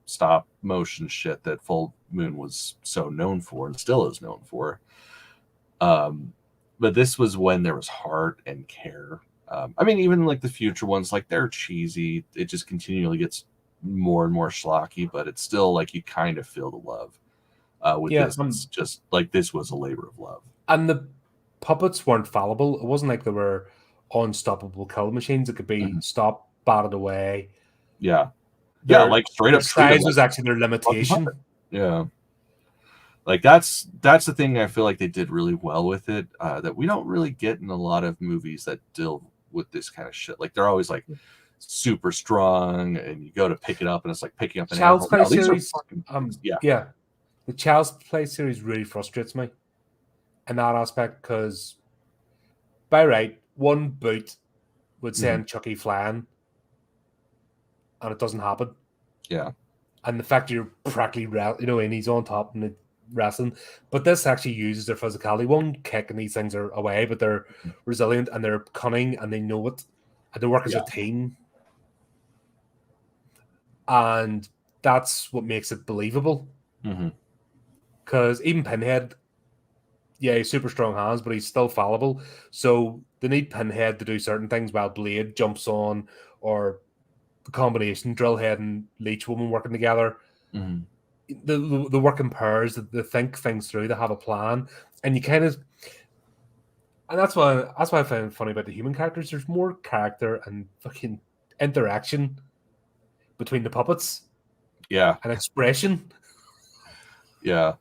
stop motion shit that Full Moon was so known for and still is known for. Um, but this was when there was heart and care. I mean, even like the future ones, like they're cheesy. It just continually gets more and more schlocky, but it's still like you kind of feel the love. With Yeah, this, it's just like this was a labor of love. and the puppets weren't fallible. It wasn't like they were unstoppable kill machines. It could be Mhm. stopped, batted away. Yeah, yeah, Their like straight their up treat them size like was actually their a fucking puppet. limitation. Yeah, like that's the thing I feel like they did really well with it, that we don't really get in a lot of movies that deal with this kind of shit. Like they're always like super strong, and you go to pick it up, and it's like picking up an Child's animal. Play No, these are series, fucking things. Yeah. yeah, the Child's Play series really frustrates me in that aspect because by right, one boot would Hmm. send Chucky flying, and it doesn't happen. Yeah. And the fact you're practically, and he's on top and wrestling, but this actually uses their physicality. One kick and these things are away, but they're resilient and they're cunning and they know it, and they work as Yeah. a team, and that's what makes it believable. Hmm. Because even Pinhead, yeah, he's super strong hands, but he's still fallible. So they need Pinhead to do certain things while Blade jumps on, or the combination Drillhead and Leech Woman working together. Hmm. The work in pairs, they think things through, they have a plan, and you kind of, and that's why I find it funny about the human characters. There's more character and fucking interaction between the puppets Yeah. and expression. Yeah.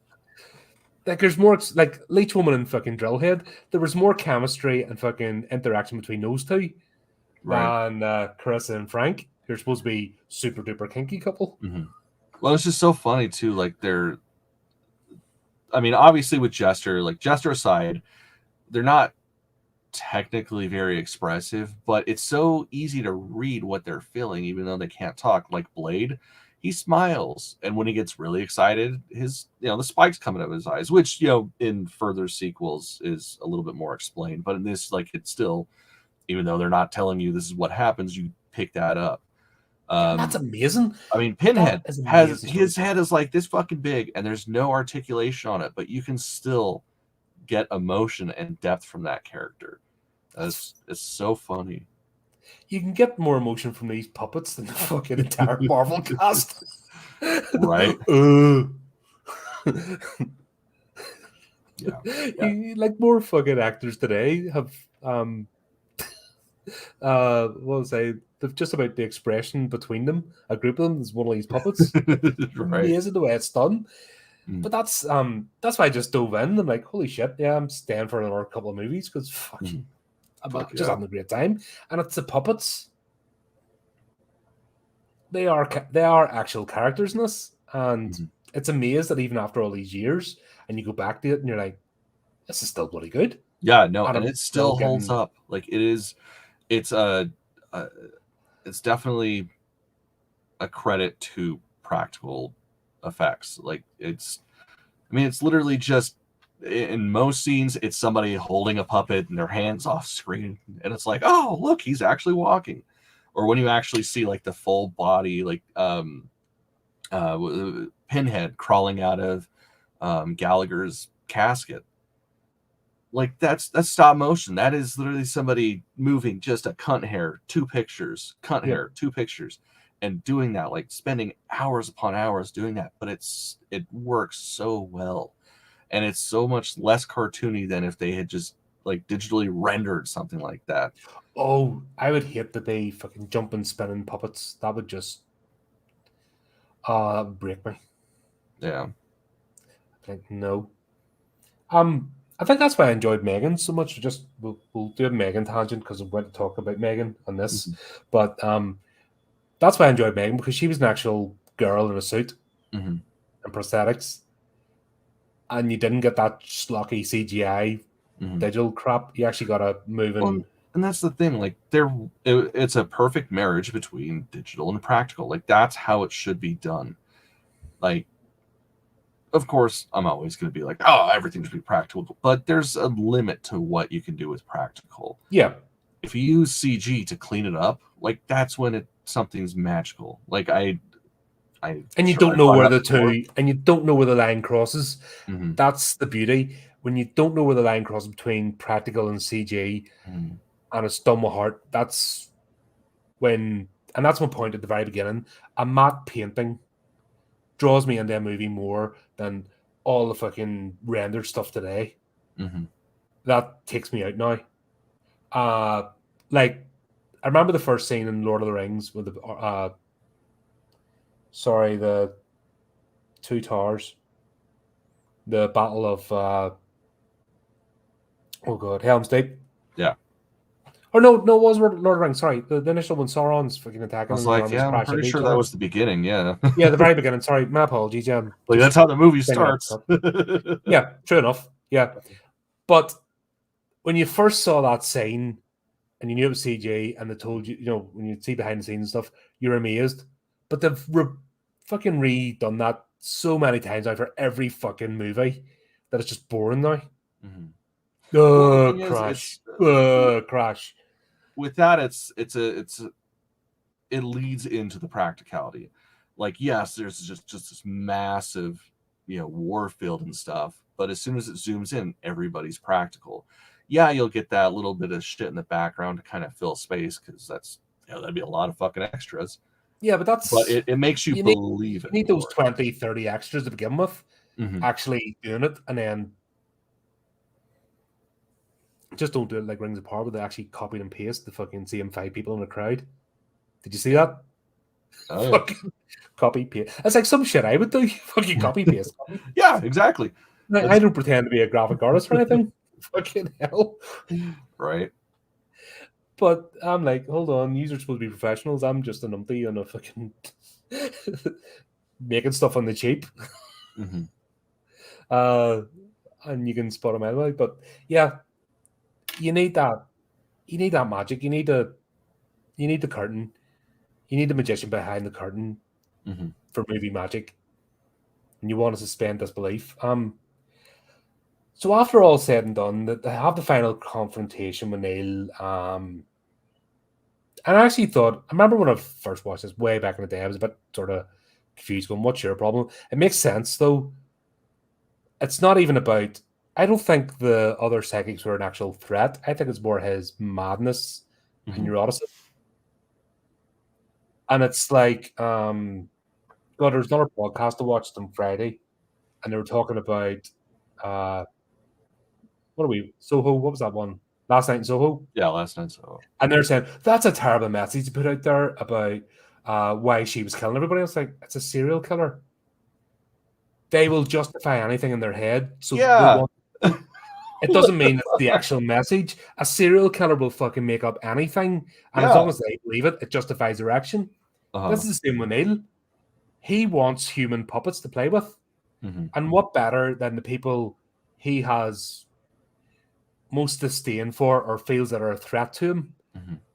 Like there's more like Leech Woman and fucking Drillhead. There was more chemistry and fucking interaction between those two Right. than Carissa and Frank. They're supposed to be super duper kinky couple. Hmm. Well, it's just so funny too. Like I mean, obviously with Jester, like Jester aside, they're not technically very expressive, but it's so easy to read what they're feeling, even though they can't talk. Like Blade, he smiles, and when he gets really excited, his the spikes coming out of his eyes, which in further sequels is a little bit more explained. But in this, like it's still, even though they're not telling you this is what happens, you pick that up. Yeah, and that's Um, amazing. I mean, That Pinhead is has amazing his storytelling. head is like this fucking big, and there's no articulation on it, but you can still get emotion and depth from that character. That's It's so funny. You can get more emotion from these puppets than the fucking entire Marvel cast. Right? Uh. Yeah. Yeah. Like more fucking actors today have what was I just about the expression between them. A group of them is one of these puppets. Right. Amazing the way it's done. Mm, But that's why I just dove in. I'm like, holy shit, yeah, I'm staying for another couple of movies because mm. fucking I'm Fuck just yeah. having a great time. And it's the puppets. They are actual characters in this, and Mhm. it's amazed that even after all these years, and you go back to it, and you're like, this is still bloody good, Yeah, no, and and I'm it still still holds getting up. Like it's a it's definitely a credit to practical effects. Like I mean, it's literally just in most scenes, it's somebody holding a puppet and their hands off screen, and it's like, oh, look, he's actually walking. Or when you actually see like the full body, like Pinhead crawling out of Gallagher's casket, like that's stop motion. That is literally somebody moving just a cunt hair, two pictures, cunt yep. hair, two pictures, and doing that, like spending hours upon hours doing that, but it works so well, and it's so much less cartoony than if they had just like digitally rendered something like that. Oh, I would hate to be fucking jumping, spinning puppets. That would just break me. Yeah. Like, no. I think that's why I enjoyed Megan so much. We'll do a Megan tangent because we went to talk about Megan on this, but that's why I enjoyed Megan, because she was an actual girl in a suit and prosthetics, and you didn't get that schlocky CGI digital crap. You actually got a moving. Well, and that's the thing, like it's a perfect marriage between digital and practical. Like that's how it should be done. Like, of course, I'm always going to be like, oh, everything should be practical, but there's a limit to what you can do with practical. Yeah. If you use CG to clean it up, like that's when something's magical. Like and you don't know where and you don't know where the line crosses. That's the beauty. When you don't know where the line crosses between practical and CG, and it's done with heart, that's when, and that's my point at the very beginning. A matte painting draws me into a movie more than all the fucking rendered stuff today. That takes me out now. Like, I remember the first scene in Lord of the Rings with the the Two Towers, the Battle of Helm's Deep. Yeah. Or no, it was Lord of the Rings. Sorry, the initial one, Sauron's fucking attacking. I was like, yeah, I'm pretty sure that was the beginning. Yeah. Yeah, the very beginning. Sorry, my apologies. Yeah, like that's how the movie starts. Yeah, true enough. Yeah, but when you first saw that scene and you knew it was CG, and they told you, when you see behind the scenes and stuff, you're amazed. But they've fucking redone that so many times now for every fucking movie that it's just boring now. Crash. Crash. With that, it leads into the practicality. Like, yes, there's just this massive, war field and stuff, but as soon as it zooms in, everybody's practical. Yeah, you'll get that little bit of shit in the background to kind of fill space, because that's that'd be a lot of fucking extras. Yeah, but it makes you believe it. You need those 20, 30 extras to begin with, actually doing it, and then just don't do it like Rings of Power, where they actually copied and paste the fucking same 5 people in the crowd. Did you see that? Oh, fucking copy paste. That's like some shit I would do. Fucking copy paste. Yeah, exactly. I don't pretend to be a graphic artist or anything. Fucking hell. Right. But I'm like, hold on, you are supposed to be professionals. I'm just a numpty and a fucking making stuff on the cheap. And you can spot them anyway. But yeah, you need that. You need that magic. You need the curtain. You need the magician behind the curtain for movie magic. And you want to suspend disbelief. So after all said and done, that they have the final confrontation with Neil. And I actually thought, I remember when I first watched this way back in the day, I was a bit sort of confused, going, what's your problem? It makes sense, though. It's not even about, I don't think the other psychics were an actual threat. I think it's more his madness and neuroticism. And it's like, God, there was another podcast I watched on Friday, and they were talking about, Soho? What was that one? Last Night in Soho? Yeah, Last Night in Soho. And they're saying, that's a terrible message to put out there about why she was killing everybody. I was like, it's a serial killer. They will justify anything in their head. So yeah. It doesn't mean it's the actual message. A serial killer will fucking make up anything. And as long as they believe it, it justifies their action. This is the same with Neil. He wants human puppets to play with. And what better than the people he has most disdain for or feels that are a threat to him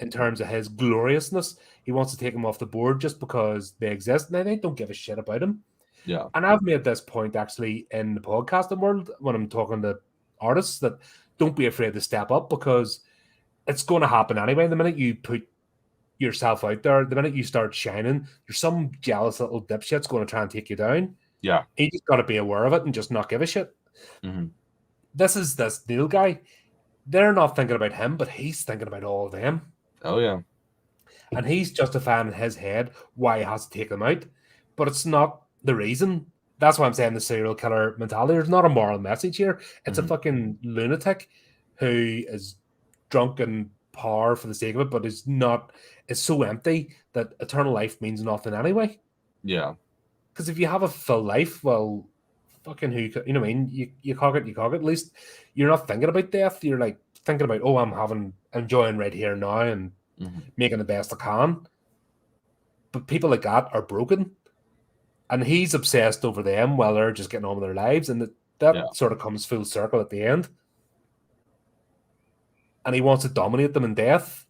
in terms of his gloriousness. He wants to take them off the board just because they exist, and they don't give a shit about him. Yeah. And I've made this point actually in the podcasting world when I'm talking to artists, that don't be afraid to step up, because it's going to happen anyway. The minute you put yourself out there, the minute you start shining, there's some jealous little dipshit's going to try and take you down. Yeah. You just got to be aware of it and just not give a shit. This is this Neil guy. They're not thinking about him, but he's thinking about all of them. Oh, yeah. and he's justifying in his head why he has to take them out, but it's not the reason. That's why I'm saying the serial killer mentality. There's not a moral message here. It's a fucking lunatic who is drunk and power for the sake of it, but is not. It's so empty that eternal life means nothing anyway. Yeah. Because if you have a full life, well, fucking who, you know what I mean? You cock it, you cock it. At least you're not thinking about death. You're like thinking about, oh, enjoying right here now and making the best I can. But people like that are broken. And he's obsessed over them while they're just getting on with their lives. And that sort of comes full circle at the end. And he wants to dominate them in death.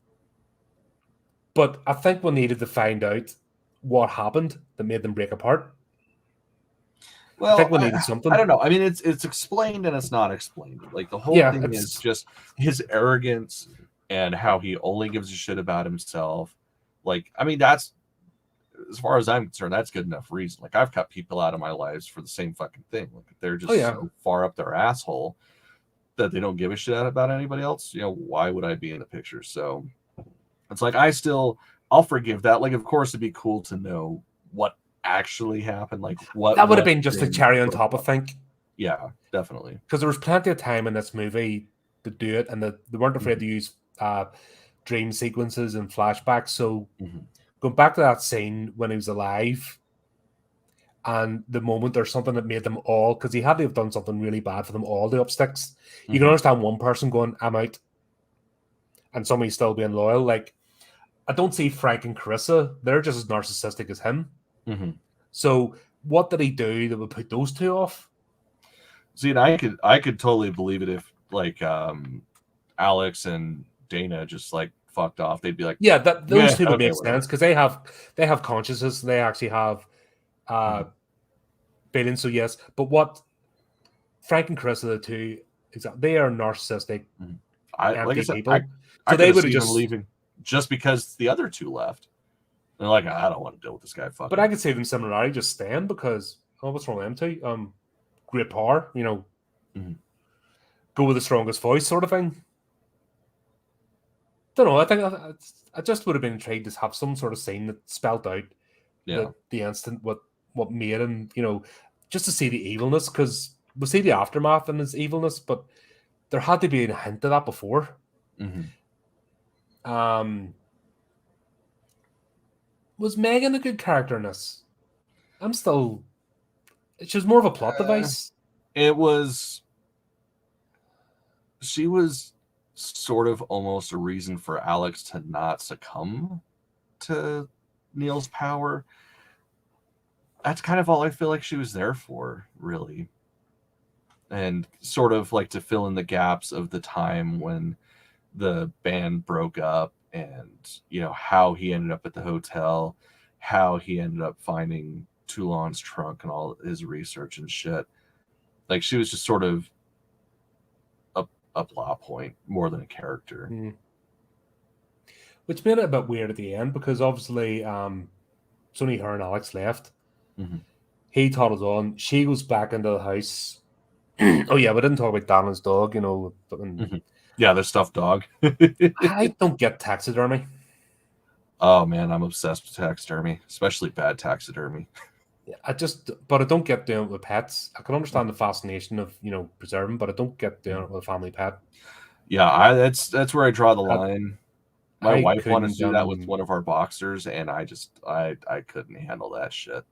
But I think we needed to find out what happened that made them break apart. Well, I think we needed something. I don't know. I mean, it's explained and it's not explained. Like the whole thing is just his arrogance and how he only gives a shit about himself. Like, I mean, that's, as far as I'm concerned, that's good enough reason. Like, I've cut people out of my lives for the same fucking thing. Like, they're just so far up their asshole that they don't give a shit about anybody else. You know, why would I be in the picture? So it's like, I'll forgive that. Like, of course, it'd be cool to know what actually happened. Like, what that would have been just a cherry on top, I think. Yeah, definitely. Because there was plenty of time in this movie to do it, and they weren't afraid to use dream sequences and flashbacks. So going back to that scene when he was alive and the moment there's something that made them all, because he had to have done something really bad for them all to up sticks. You can understand one person going, I'm out, and somebody still being loyal. Like, I don't see Frank and Carissa, they're just as narcissistic as him. So what did he do that would put those two off? See, and I could totally believe it if like Alex and Dana just like fucked off. They'd be like, yeah, those two would make sense because they have consciousness. They actually have feelings. So yes, but what Frank and Chris are the two? Exactly, they are narcissistic, like I said, people. So they would have just leaving just because the other two left. They're like, I don't want to deal with this guy. Fucking. But I could see them similarly just staying because what's wrong with them two? Great power, you know. Go with the strongest voice, sort of thing. Don't know. I think I just would have been intrigued to have some sort of scene that spelled out the instant what made him, you know, just to see the evilness, because we see the aftermath and his evilness, but there had to be a hint of that before. Was Megan a good character in this? She was more of a plot device. She was sort of almost a reason for Alex to not succumb to Neil's power. That's kind of all I feel like she was there for, really. And sort of like to fill in the gaps of the time when the band broke up and, you know, how he ended up at the hotel, how he ended up finding Toulon's trunk and all his research and shit. Like, she was just sort of a plot point more than a character. Which made it a bit weird at the end because obviously it's only her and Alex left. He toddles on. She goes back into the house. Oh yeah, we didn't talk about Daniel's dog, you know. Yeah, the stuffed dog. I don't get taxidermy. Oh man, I'm obsessed with taxidermy, especially bad taxidermy. But I don't get doing it with pets. I can understand the fascination of, you know, preserving, but I don't get doing it with a family pet. Yeah, that's where I draw the line. My wife wanted to do that with one of our boxers, and I couldn't handle that shit.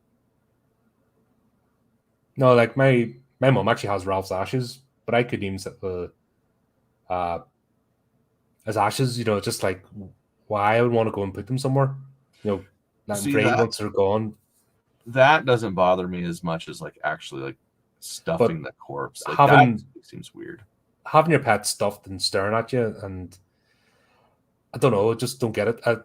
No, like my mom actually has Ralph's ashes, but I couldn't even set the as ashes, you know, just like why I would want to go and put them somewhere. You know, once they're gone. That doesn't bother me as much as like actually like stuffing the corpse. Like that seems weird. Having your pet stuffed and staring at you, and I don't know, I just don't get it. I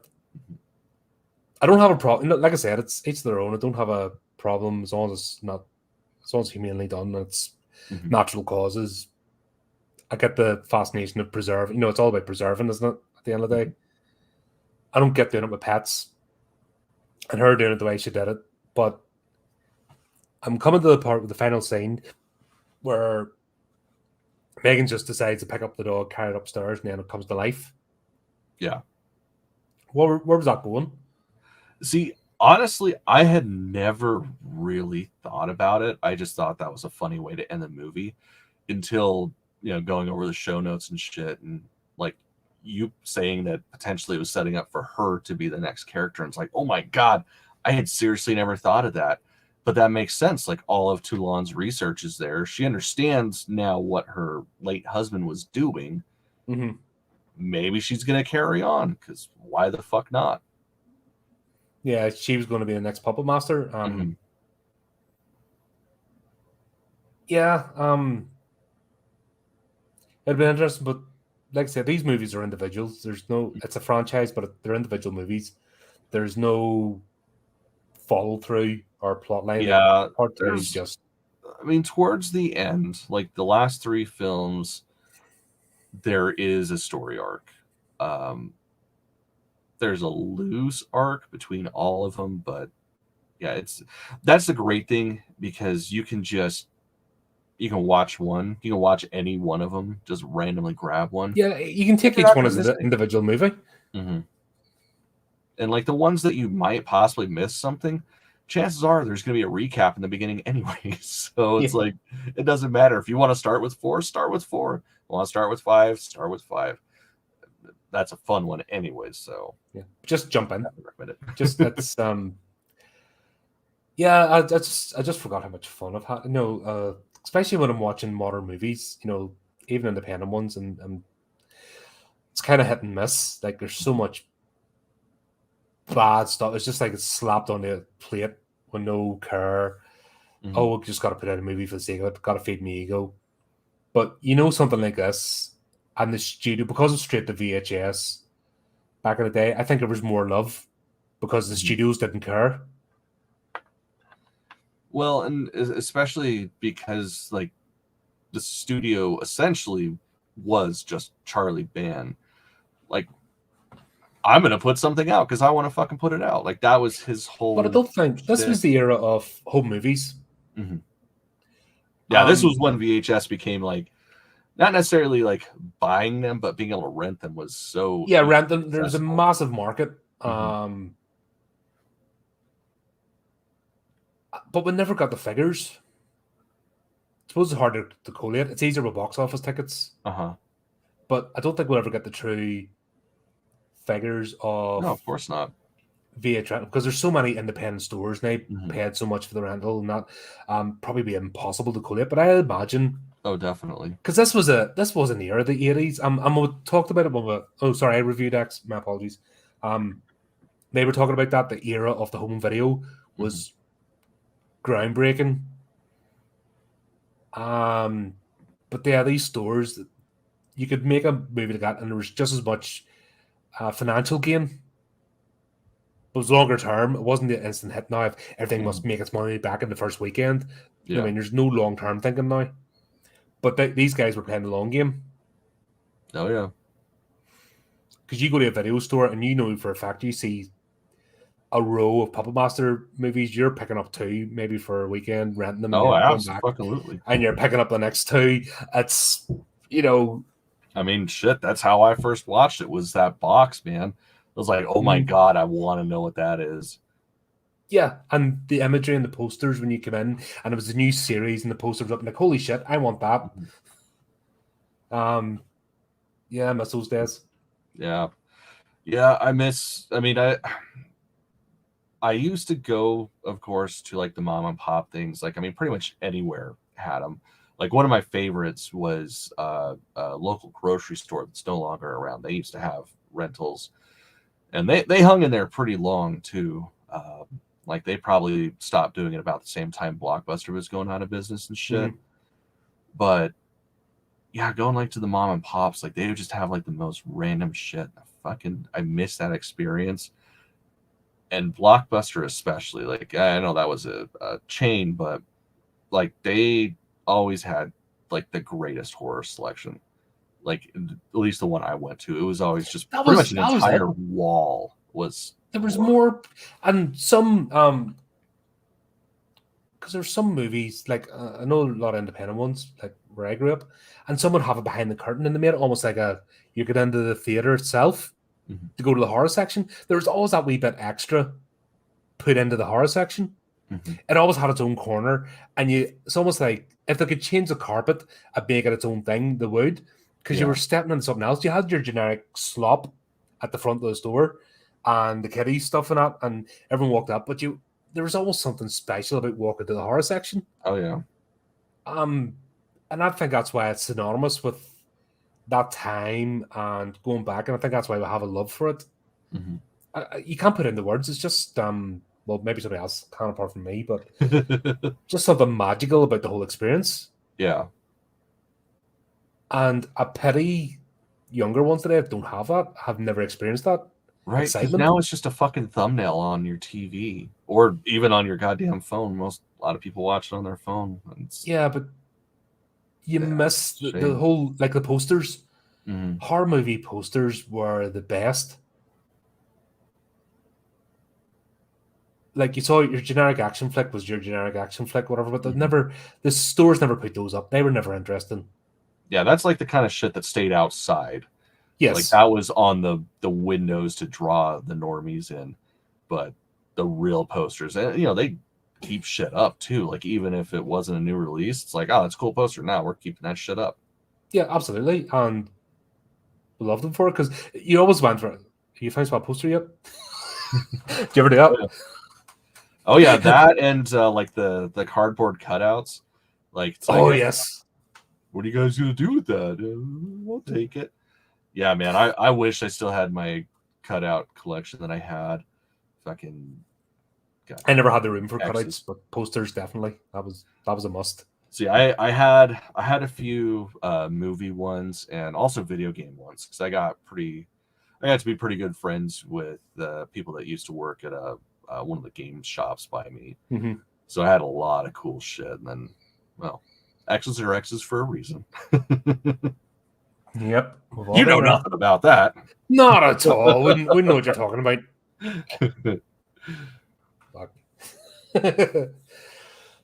don't have a problem. Like I said, it's each their own. I don't have a problem as long as it's humanely done. And it's natural causes. I get the fascination of preserving. You know, it's all about preserving, isn't it? At the end of the day, I don't get doing it with pets, and her doing it the way she did it. But I'm coming to the part with the final scene where Megan just decides to pick up the dog, carry it upstairs, and then it comes to life. Yeah. Where was that going? See, honestly, I had never really thought about it. I just thought that was a funny way to end the movie until, going over the show notes and shit, and like you saying that potentially it was setting up for her to be the next character. And it's like, oh my God, I had seriously never thought of that. But that makes sense. Like, all of Toulon's research is there. She understands now what her late husband was doing. Mm-hmm. Maybe she's going to carry on, because why the fuck not? Yeah, she was going to be the next puppet master. Yeah, it'd be interesting, but like I said, these movies are individuals. It's a franchise, but they're individual movies. There's no follow through or plot line. Like Yeah, part three is just. I mean, towards the end, like the last three films, there is a story arc. There's a loose arc between all of them, but yeah, that's the great thing, because you can watch one, you can watch any one of them, just randomly grab one. Yeah, you can take You're each not one gonna as miss an anything. individual movie. Mm-hmm. And like the ones that you might possibly miss something, chances are there's going to be a recap in the beginning anyway. So it's Yeah. like, it doesn't matter. If you want to start with 4, start with 4. Want to start with 5, start with 5. That's a fun one anyways. So Yeah, just jump in. I recommend it. Just it's yeah, I just forgot how much fun I've had. Especially when I'm watching modern movies, even independent ones, and it's kind of hit and miss. Like there's so much bad stuff. It's just like it's slapped on the plate with no care. Mhm. Oh, we just got to put out a movie for the sake of it. Got to feed me ego. But something like this, and the studio, because it's straight to VHS back in the day, I think there was more love because the studios didn't care. Well, and especially because like the studio essentially was just Charlie Band. Like, I'm gonna put something out because I want to fucking put it out. Like, that was his whole. But I don't think this was the era of home movies. Mm-hmm. Yeah, this was when VHS became like, not necessarily like buying them, but being able to rent them was so. Yeah, rent them. There's a massive market. Mm-hmm. But we never got the figures. I suppose it's harder to collate. It's easier with box office tickets. But I don't think we'll ever get the true figures of. No, of course not. VHS, because there's so many independent stores now paid so much for the rental, and that probably be impossible to collate. But I imagine. Oh, definitely. Because this was an era of the 80s. We talked about it when I reviewed X. My apologies. They were talking about that. The era of the home video was groundbreaking. But yeah, these stores, you could make a movie like that, and there was just as much financial gain. But it was longer term. It wasn't the instant hit now. If everything must make its money back in the first weekend. Yeah. I mean, there's no long term thinking now. But these guys were playing the long game. Oh, yeah. Because you go to a video store and for a fact you see a row of Puppet Master movies, you're picking up 2 maybe for a weekend, renting them. Oh, absolutely. And you're picking up the next 2. It's, I mean, shit, that's how I first watched it, was that box, man. I was like, oh my God, I want to know what that is. Yeah, and the imagery and the posters when you come in, and it was a new series, and the posters up, and like, holy shit, I want that. Yeah, I miss those days. Yeah, I used to go, of course, to like the mom and pop things. Like, I mean, pretty much anywhere had them. Like, one of my favorites was a local grocery store that's no longer around. They used to have rentals, and they hung in there pretty long too. Like, they probably stopped doing it about the same time Blockbuster was going out of business and shit. But yeah, going like to the mom and pops, like they would just have like the most random shit. I miss that experience. And Blockbuster especially, like, I know that was a chain, but like they always had like the greatest horror selection. Like, at least the one I went to, it was always just pretty much an entire wall was. There was more, and some because there's some movies like I know a lot of independent ones like where I grew up, and some would have it behind the curtain, and they made it almost like you get into the theater itself. to go to the horror section, there was always that wee bit extra put into the horror section. It always had its own corner, and it's almost like if they could change the carpet and make it its own thing, they would, because you were stepping into something else. You had your generic slop at the front of the store and the kiddie stuff and that, and everyone walked up, but there was almost something special about walking to the horror section. Oh yeah. And I think that's why it's synonymous with that time and going back, and I think that's why we have a love for it. You can't put it into words. It's just well, maybe somebody else can apart from me, but just something magical about the whole experience. Yeah. And a pity younger ones today don't have that, have never experienced that. Right, because now it's just a fucking thumbnail on your TV or even on your goddamn phone. A lot of people watch it on their phone. Yeah, but you miss the whole, like the posters. Horror movie posters were the best. Like you saw your generic action flick was your generic action flick, whatever, but the stores never put those up. They were never interesting. Yeah, that's like the kind of shit that stayed outside. Yes. Like that was on the windows to draw the normies in. But the real posters, and they keep shit up too. Like even if it wasn't a new release, it's like, oh, that's a cool poster. Now we're keeping that shit up. Yeah, absolutely. And we loved them for it because you always went for it. You found a poster yet? Did you ever do that? Oh, yeah. Oh yeah, that and like the cardboard cutouts. Like, it's like, oh yes. What are you guys gonna do with that? We'll take it. Yeah, man. I wish I still had my cutout collection that I had. Fucking. God. I never had the room for cutouts, but posters definitely. That was a must. See, I had a few movie ones and also video game ones because I got to be pretty good friends with the people that used to work at one of the game shops by me. So I had a lot of cool shit. And then, well, X's are X's for a reason. Yep. You know nothing about that. Not at all. We know what you're talking about.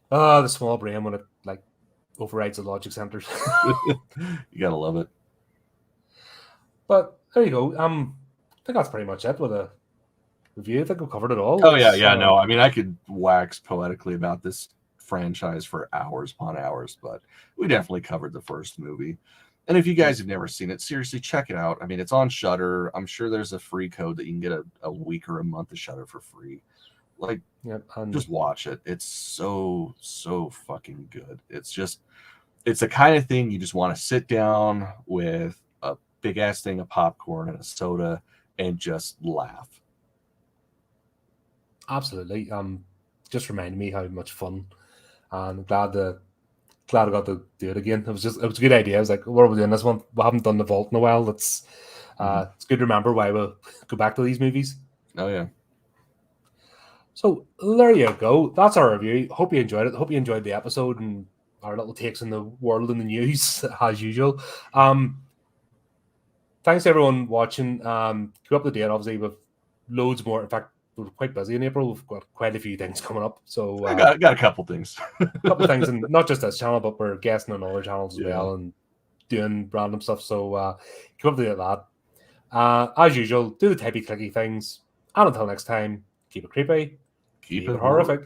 The small brain when it like overrides the logic centers. You gotta love it. But there you go. I think that's pretty much it with a review. I think we covered it all. Oh yeah. No, I mean I could wax poetically about this franchise for hours upon hours, but we definitely covered the first movie. And if you guys have never seen it, seriously check it out. I mean, it's on Shudder. I'm sure there's a free code that you can get a week or a month of Shudder for free. Like, just watch it. It's so fucking good. It's the kind of thing you just want to sit down with a big ass thing of popcorn and a soda and just laugh. Absolutely. Just reminded me how much fun. And glad I got to do it again. It was a good idea. I was like, what are we doing this one? We haven't done the Vault in a while. It's good to remember why we'll go back to these movies. Oh yeah. So there you go. That's our review. Hope you enjoyed it. Hope you enjoyed the episode and our little takes in the world and the news as usual. Thanks to everyone watching. Keep up to date, obviously, with loads more. In fact, we're quite busy in April. We've got quite a few things coming up. So I got a couple things. And not just this channel, but we're guesting on other channels as well and doing random stuff. So keep up to date with that. As usual, do the typey clicky things. And until next time, keep it creepy. Keep it horrific.